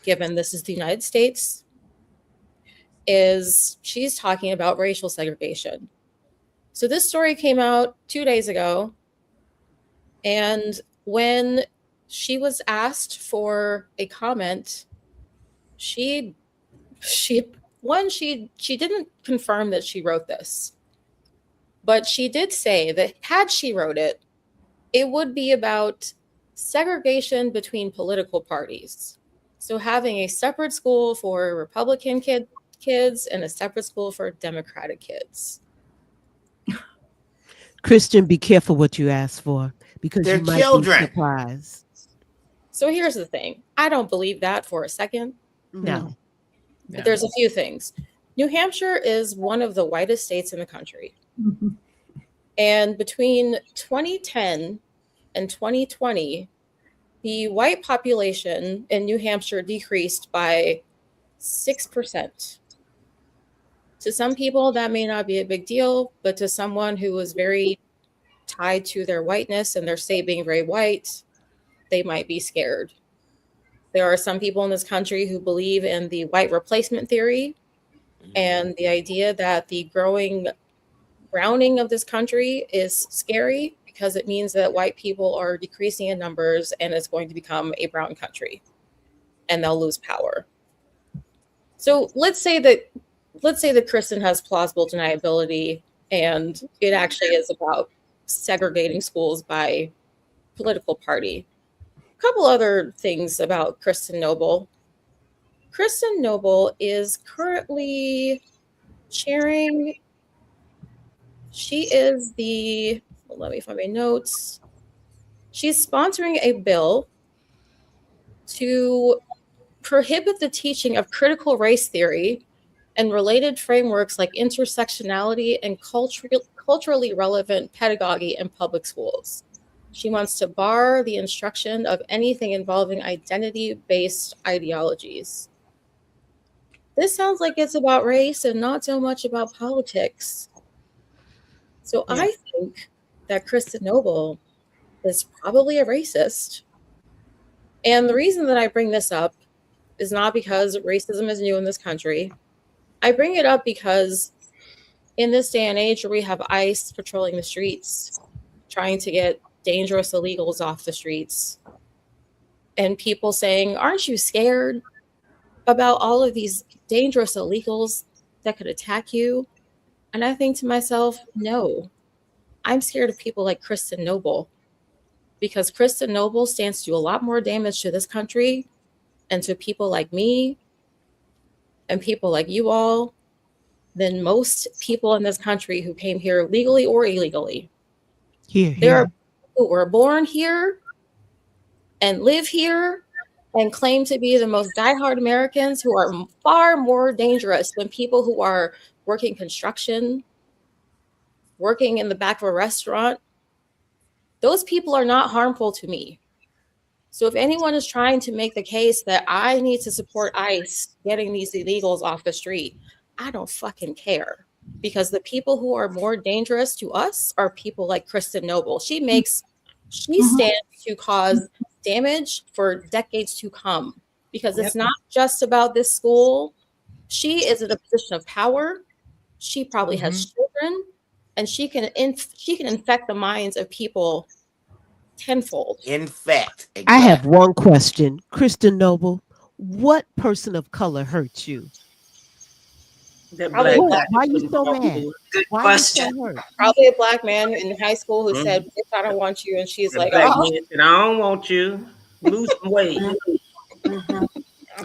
given this is the United States, is she's talking about racial segregation. So this story came out 2 days ago. And when she was asked for a comment, she didn't confirm that she wrote this, but she did say that had she wrote it, it would be about segregation between political parties. So having a separate school for Republican kids and a separate school for Democratic kids. Christian, be careful what you ask for because They're you might children. be surprised. So here's the thing. I don't believe that for a second. No. But there's a few things. New Hampshire is one of the whitest states in the country. Mm-hmm. And between 2010 and 2020, the white population in New Hampshire decreased by 6%. To some people, that may not be a big deal, but to someone who was very tied to their whiteness and their state being very white, they might be scared. There are some people in this country who believe in the white replacement theory and the idea that the growing browning of this country is scary because it means that white people are decreasing in numbers and it's going to become a brown country and they'll lose power. So let's say that Kristen has plausible deniability and it actually is about segregating schools by political party. A couple other things about Kristen Noble. Kristen Noble is currently chairing. She is let me find my notes. She's sponsoring a bill to prohibit the teaching of critical race theory and related frameworks like intersectionality and culturally relevant pedagogy in public schools. She wants to bar the instruction of anything involving identity-based ideologies. This sounds like it's about race and not so much about politics. So yeah. I think that Kristen Noble is probably a racist. And the reason that I bring this up is not because racism is new in this country. I bring it up because in this day and age where we have ICE patrolling the streets, trying to get dangerous illegals off the streets, and people saying, aren't you scared about all of these dangerous illegals that could attack you? And I think to myself, no, I'm scared of people like Kristen Noble, because Kristen Noble stands to do a lot more damage to this country and to people like me and people like you all than most people in this country who came here legally or illegally. There are people who were born here and live here and claim to be the most diehard Americans who are far more dangerous than people who are working construction, working in the back of a restaurant. Those people are not harmful to me. So if anyone is trying to make the case that I need to support ICE getting these illegals off the street, I don't fucking care. Because the people who are more dangerous to us are people like Kristen Noble. She stands to cause damage for decades to come. Because it's not just about this school. She is in a position of power. She probably has children, and she can infect the minds of people tenfold. Infect. Exactly. I have one question. Kristen Noble, what person of color hurt you? Probably Why are you so mad? Good Why question. are you so hurt? Probably a black man in high school who said, "Bitch, I don't want you," and she's like, Black "Oh, man said, I don't want you. Lose some weight.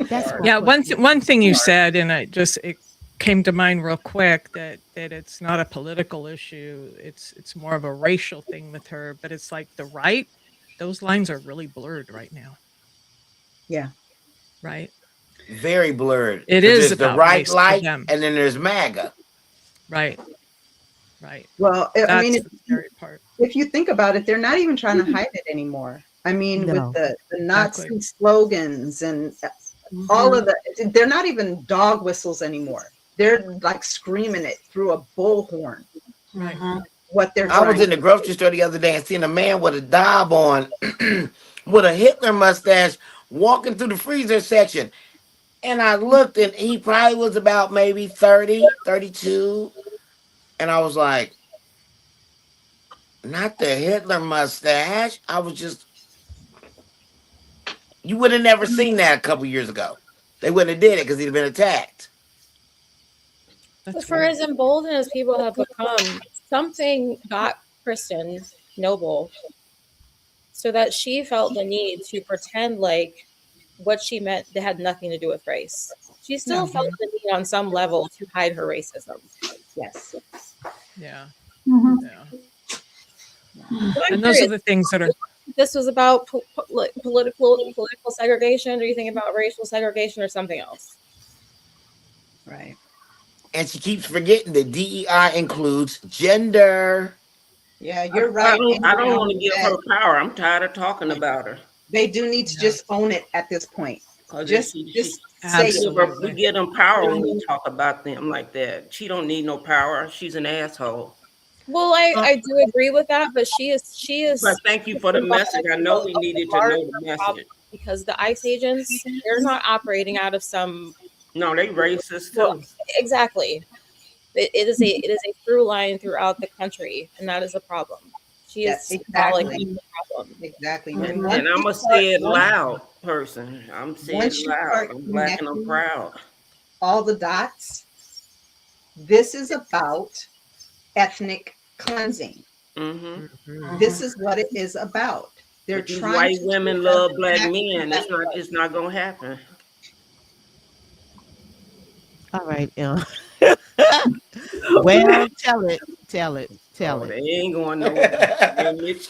That's Yeah, one thing you said, and it came to mind real quick, that it's not a political issue. It's more of a racial thing with her. But it's like the right; those lines are really blurred right now. Yeah. Right. Very blurred. It There's is the about right race for light, them. and then there's MAGA. Right. Right. Well, I mean, That's the scary part. if you think about it, they're not even trying to hide it anymore. I mean, No. with the Nazi Exactly. slogans and all of they're not even dog whistles anymore. They're like screaming it through a bullhorn. Right. What they're I was trying in the grocery store the other day and seen a man with a daub on with a Hitler mustache walking through the freezer section. And I looked and he probably was about maybe 30, 32. And I was like, not the Hitler mustache. I was just, you would have never seen that a couple years ago. They wouldn't have did it because he'd been attacked. But for as emboldened as people have become, something got Kristen Noble so that she felt the need to pretend like what she meant had nothing to do with race. She still felt the need on some level to hide her racism. Yes. Yeah. Mhm. Yeah. But I'm And those are curious, the things that are. this was about political segregation, or you think about racial segregation or something else? Right. And she keeps forgetting that DEI includes gender. Yeah, you're right. I don't want to give her power. I'm tired of talking about her. They do need to just own it at this point. Just say Absolutely. we give them power when we talk about them like that. She don't need no power. She's an asshole. Well, I do agree with that, but she is. But thank you for the message. I know we needed to know the message. Because the ICE agents, they're not operating out of some. No, they racist too. Well, exactly. It is a through line throughout the country, and that is a problem. She is exactly the problem. Exactly. And I'm gonna say it loud, person. I'm saying it loud. I'm black and I'm proud. All the dots. This is about ethnic cleansing. This is what it is about. They're These trying. white women love black men. It's not gonna happen. All right. Well, tell it. They ain't going nowhere.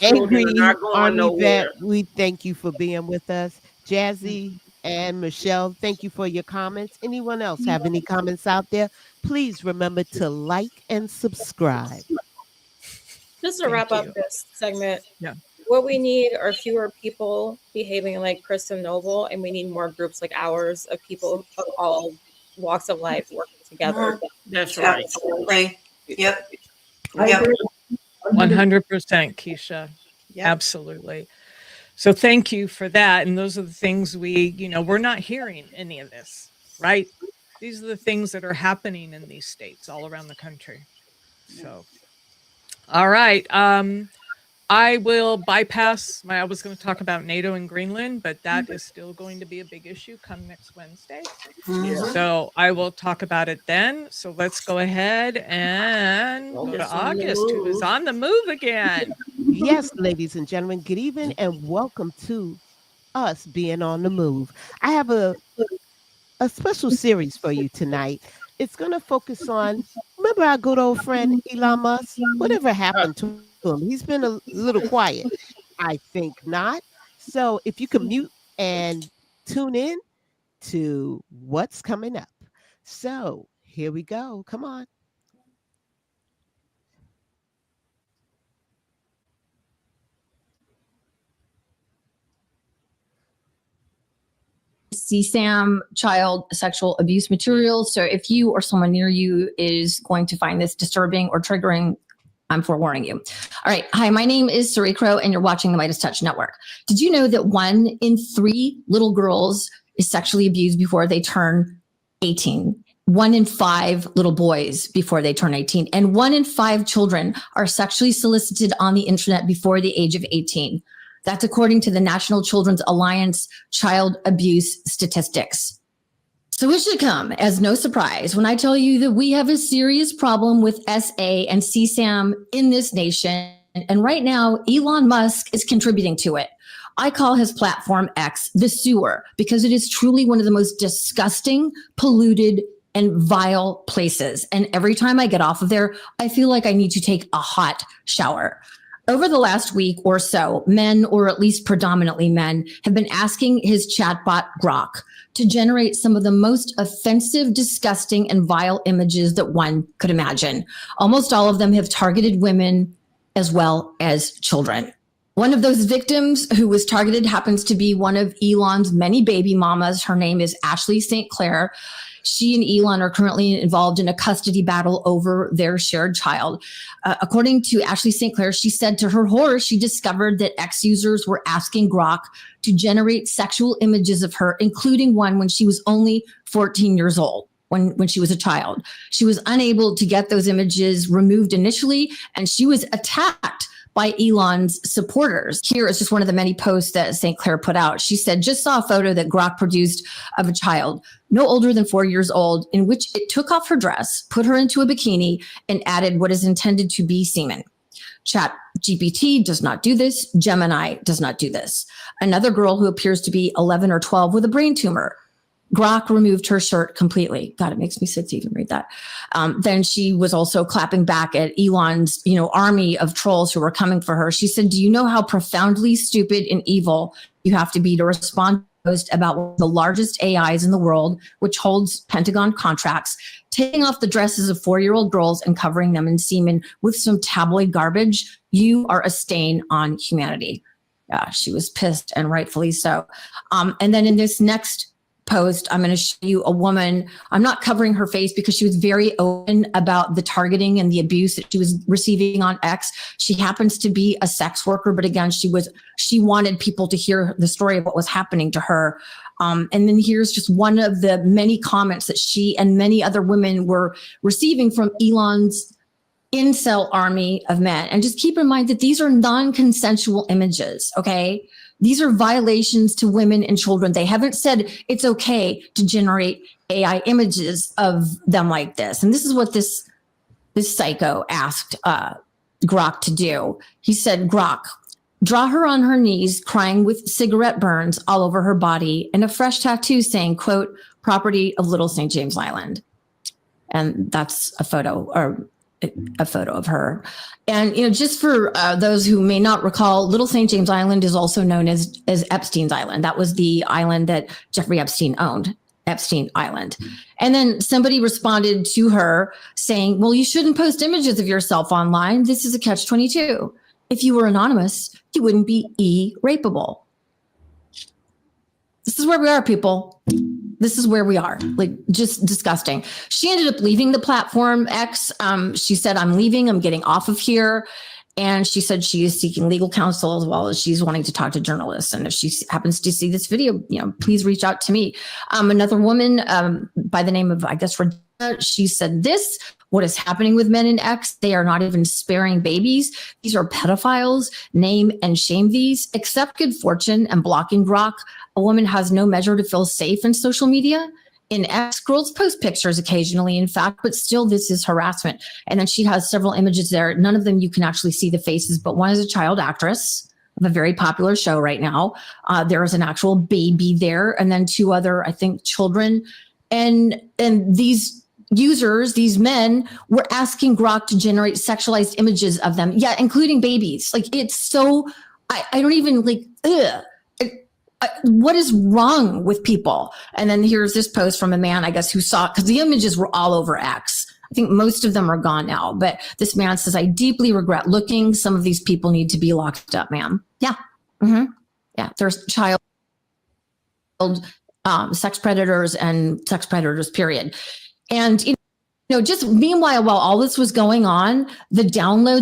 Angry not going Army nowhere. Vet, we thank you for being with us. Jazzy and Michelle, thank you for your comments. Anyone else have any comments out there? Please remember to like and subscribe. Just to wrap up this segment, what we need are fewer people behaving like Kristen Noble, and we need more groups like ours of people of all walks of life working together. That's right. Absolutely. Yep. I agree. 100%, Keisha. Absolutely. So thank you for that. And those are the things we're not hearing any of this, right? These are the things that are happening in these states all around the country. So, all right. I will bypass I was going to talk about NATO and Greenland, but that is still going to be a big issue come next Wednesday. So I will talk about it then. So let's go ahead and go to August, who is on the move again. Yes, ladies and gentlemen, good evening and welcome to us being on the move. I have a special series for you tonight. It's going to focus on, remember our good old friend Elon Musk? Whatever happened to him? He's been a little quiet. I think not. So if you can mute and tune in to what's coming up. So here we go. Come on. CSAM child sexual abuse materials. So if you or someone near you is going to find this disturbing or triggering, I'm forewarning you. All right. Hi, my name is Suri Crow, and you're watching the Midas Touch Network. Did you know that 1 in 3 little girls is sexually abused before they turn 18? 1 in 5 little boys before they turn 18, and 1 in 5 children are sexually solicited on the internet before the age of 18. That's according to the National Children's Alliance child abuse statistics. So it should come as no surprise when I tell you that we have a serious problem with SA and CSAM in this nation. And right now, Elon Musk is contributing to it. I call his platform X the sewer because it is truly one of the most disgusting, polluted, and vile places. And every time I get off of there, I feel like I need to take a hot shower. Over the last week or so, men, or at least predominantly men, have been asking his chatbot Grok to generate some of the most offensive, disgusting, and vile images that one could imagine. Almost all of them have targeted women as well as children. One of those victims who was targeted happens to be one of Elon's many baby mamas. Her name is Ashley St. Clair. She and Elon are currently involved in a custody battle over their shared child. According to Ashley St. Clair, she said to her horror, she discovered that X users were asking Grok to generate sexual images of her, including one when she was only 14 years old, when she was a child. She was unable to get those images removed initially, and she was attacked by Elon's supporters. Here is just one of the many posts that St. Clair put out. She said, just saw a photo that Grok produced of a child no older than 4 years old, in which it took off her dress, put her into a bikini, and added what is intended to be semen. Chat GPT does not do this. Gemini does not do this. Another girl who appears to be 11 or 12 with a brain tumor. Grok removed her shirt completely. God, it makes me sick to even read that. Then she was also clapping back at Elon's, army of trolls who were coming for her. She said, do you know how profoundly stupid and evil you have to be to respond about one of the largest AIs in the world, which holds Pentagon contracts, taking off the dresses of 4-year-old girls and covering them in semen with some tabloid garbage? You are a stain on humanity. Yeah, she was pissed, and rightfully so. And then in this next post, I'm going to show you a woman. I'm not covering her face because she was very open about the targeting and the abuse that she was receiving on X. She happens to be a sex worker, but again, she wanted people to hear the story of what was happening to her. And then here's just one of the many comments that she and many other women were receiving from Elon's incel army of men. And just keep in mind that these are non-consensual images, okay? These are violations to women and children. They haven't said it's okay to generate AI images of them like this. And this is what this psycho asked Grok to do. He said, Grok, draw her on her knees, crying with cigarette burns all over her body and a fresh tattoo saying, quote, property of Little St. James Island. And that's a photo of her. And, just for those who may not recall, Little St. James Island is also known as Epstein's Island. That was the island that Jeffrey Epstein owned, Epstein Island. And then somebody responded to her saying, well, you shouldn't post images of yourself online. This is a catch-22. If you were anonymous, you wouldn't be e-rapeable. This is where we are, people. This is where we are, just disgusting. She ended up leaving the platform X. She said, I'm leaving, I'm getting off of here. And she said she is seeking legal counsel as well as she's wanting to talk to journalists. And if she happens to see this video, please reach out to me. Another woman by the name of, I guess, Regina, she said this, what is happening with men in X, they are not even sparing babies. These are pedophiles, name and shame these. Accept good fortune and blocking Grok. A woman has no measure to feel safe in social media. In X, girls post pictures occasionally, in fact, but still this is harassment. And then she has several images there. None of them you can actually see the faces, but one is a child actress of a very popular show right now. There is an actual baby there, and then 2 other, I think, children. And these users, these men, were asking Grok to generate sexualized images of them. Yeah, including babies. It's so, I don't even ugh. what is wrong with people? And then here's this post from a man, I guess, who saw, because the images were all over X. I think most of them are gone now, but this man says, I deeply regret looking. Some of these people need to be locked up, ma'am. Yeah. Mm-hmm. Yeah. There's child sex predators and sex predators, period. And, just meanwhile, while all this was going on, the downloads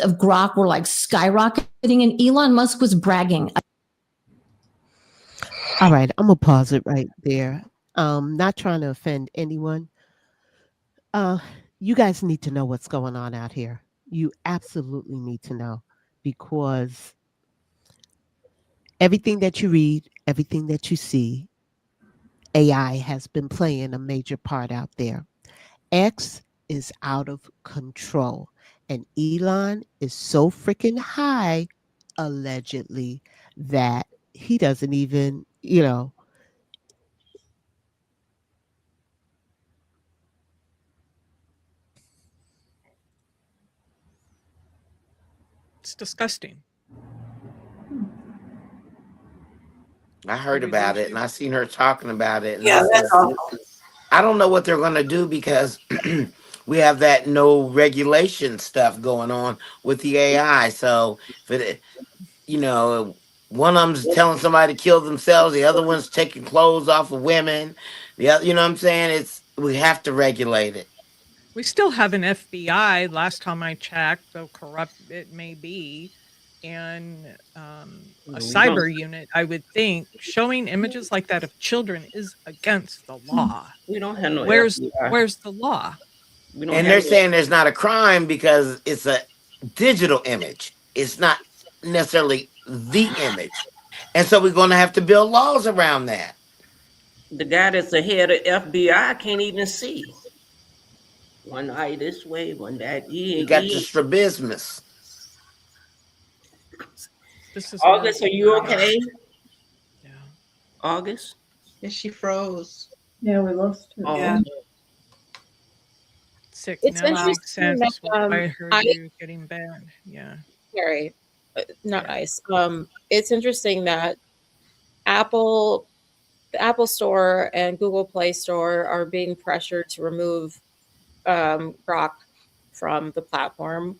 of Grok were like skyrocketing, and Elon Musk was bragging. All right, I'm gonna pause it right there. Not trying to offend anyone. You guys need to know what's going on out here. You absolutely need to know, because everything that you read, everything that you see, AI has been playing a major part out there. X is out of control, and Elon is so freaking high, allegedly, that he doesn't even, It's disgusting. I heard about it, and I seen her talking about it. And Yeah, that's awful. I don't know what they're going to do, because we have that no regulation stuff going on with the AI. So, one of them's telling somebody to kill themselves, the other one's taking clothes off of women. The other, you know what I'm saying? We have to regulate it. We still have an FBI, last time I checked, though corrupt it may be, and a cyber unit, I would think. Showing images like that of children is against the law. We don't have no Where's FBI. the law? And they're saying there's not a crime because it's a digital image. It's not necessarily the image. And so we're going to have to build laws around that. The guy that's the head of FBI can't even see. One eye this way, one that. He got the strabismus. August, are you okay? Yeah. August? Yeah, she froze. Yeah, we lost her. Oh. Yeah. Sick. It's Now it makes interesting sense that, why I heard you getting banned. Yeah. Sorry, not ice. It's interesting that the Apple Store and Google Play Store are being pressured to remove Grok from the platform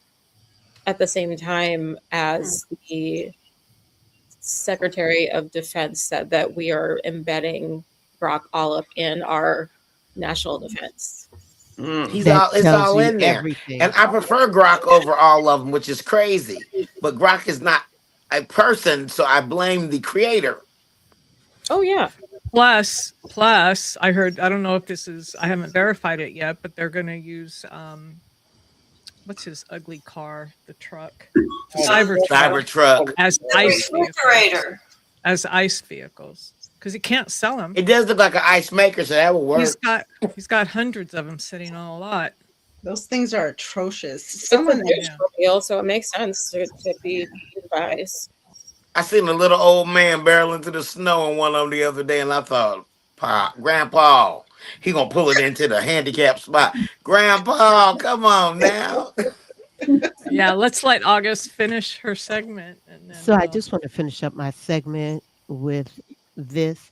at the same time as the Secretary of Defense said that we are embedding Grok all up in our national defense. It's all in there. everything. And I prefer Grok over all of them, which is crazy. But Grok is not a person, so I blame the creator. Oh, yeah. Plus, I heard, I don't know if this is, I haven't verified it yet, but they're going to use, what's his ugly car? The truck. The Cybertruck. As ice Refrigerator. as ice vehicles. Because he can't sell them. It does look like an ice maker, so that will work. He's got hundreds of them sitting on a lot. Those things are atrocious. Someone so it makes sense to be advised. I seen a little old man barrel into the snow on one of them the other day, and I thought, Grandpa, he gonna pull it into the handicap spot. Grandpa, come on now. Yeah, let's let August finish her segment. And then, So I just want to finish up my segment with this.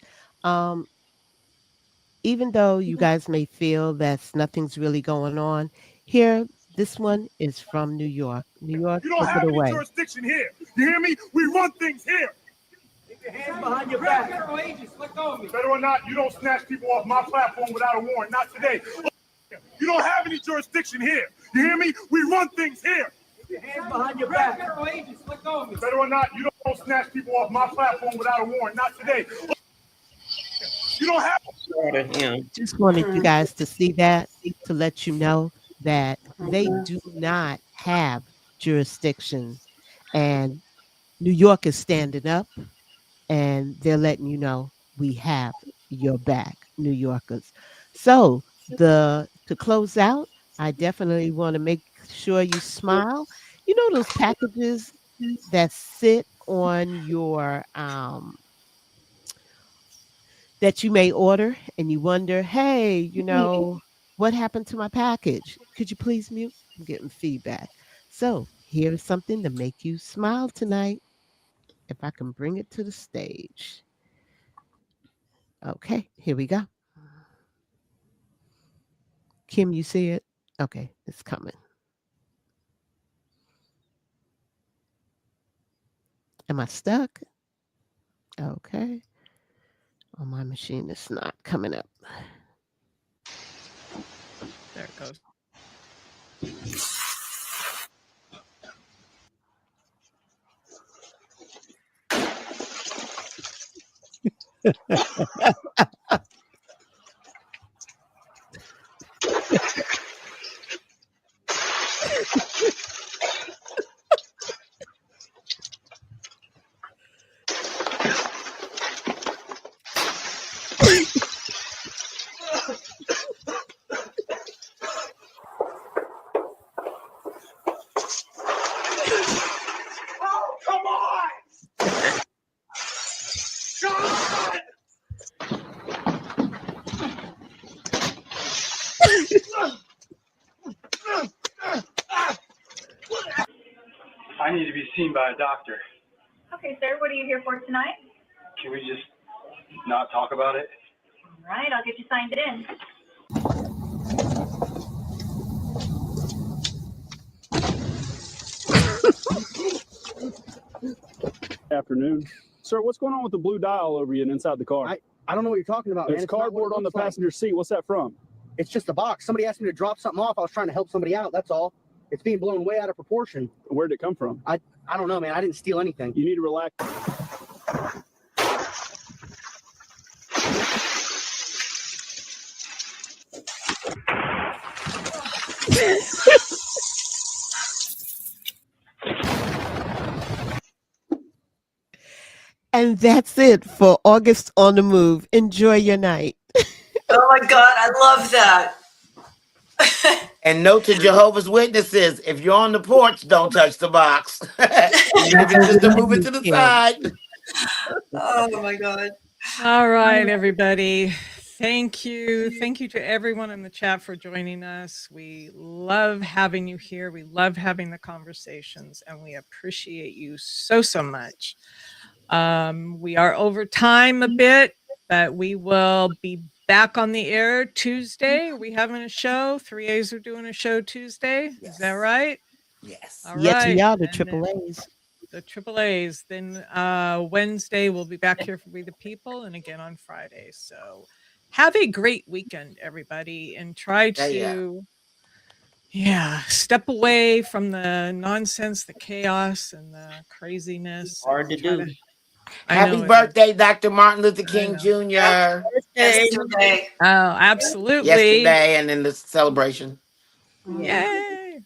Even though you guys may feel that nothing's really going on here, this one is from New York. New York, You don't take have it any away. jurisdiction here. You hear me? We run things here. Keep your hands behind your back. Better or not, you don't snatch people off my platform without a warrant. Not today. You don't have any jurisdiction here. You hear me? We run things here. Keep your hands behind your back. Better or not, you don't snatch people off my platform without a warrant. Not today. You don't have. Just wanted you guys to see that, to let you know that they do not have jurisdiction. And New York is standing up, and they're letting you know we have your back, New Yorkers. So to close out, I definitely want to make sure you smile. You know those packages that sit on your that you may order, and you wonder, hey, what happened to my package? Could you please mute? I'm getting feedback. So here's something to make you smile tonight. if I can bring it to the stage. Okay, here we go. Kim, you see it? Okay, it's coming. Am I stuck? Okay. On my machine, it's not coming up. There it goes. Oh, come on! God! I need to be seen by a doctor. Okay, sir, what are you here for tonight? Can we just not talk about it? All right, I'll get you signed in. Afternoon. Sir, what's going on with the blue dial over you and inside the car? I don't know what you're talking about, There's man. It's not what cardboard it on the looks like. passenger seat. What's that from? It's just a box. Somebody asked me to drop something off. I was trying to help somebody out. That's all. It's being blown way out of proportion. Where did it come from? I don't know, man. I didn't steal anything. You need to relax. And that's it for August on the Move. Enjoy your night. Oh my God, I love that. And note to Jehovah's Witnesses, if you're on the porch, don't touch the box. You can just move it to the side. Oh my God. All right, everybody. Thank you. Thank you to everyone in the chat for joining us. We love having you here. We love having the conversations, and we appreciate you so, so much. We are over time a bit, but we will be back on the air Tuesday. Are we having a show? 3As are doing a show Tuesday. Is that right? Yes. All Yes, right. we are the And then triple A's. the triple A's. Then Wednesday we'll be back here for We the People, and again on Friday. So have a great weekend, everybody, and try to step away from the nonsense, the chaos, and the craziness. Hard to do. Happy birthday, Dr. Martin Luther King Jr. Yesterday. Oh, absolutely. Yesterday, and then the celebration. Yay.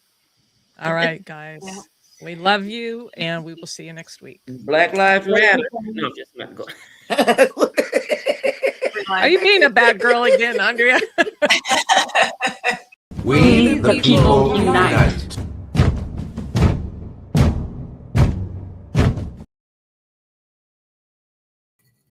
All right, guys. We love you, and we will see you next week. Black Lives Matter. No, just not going. Are you being a bad girl again, Andrea? We the people unite.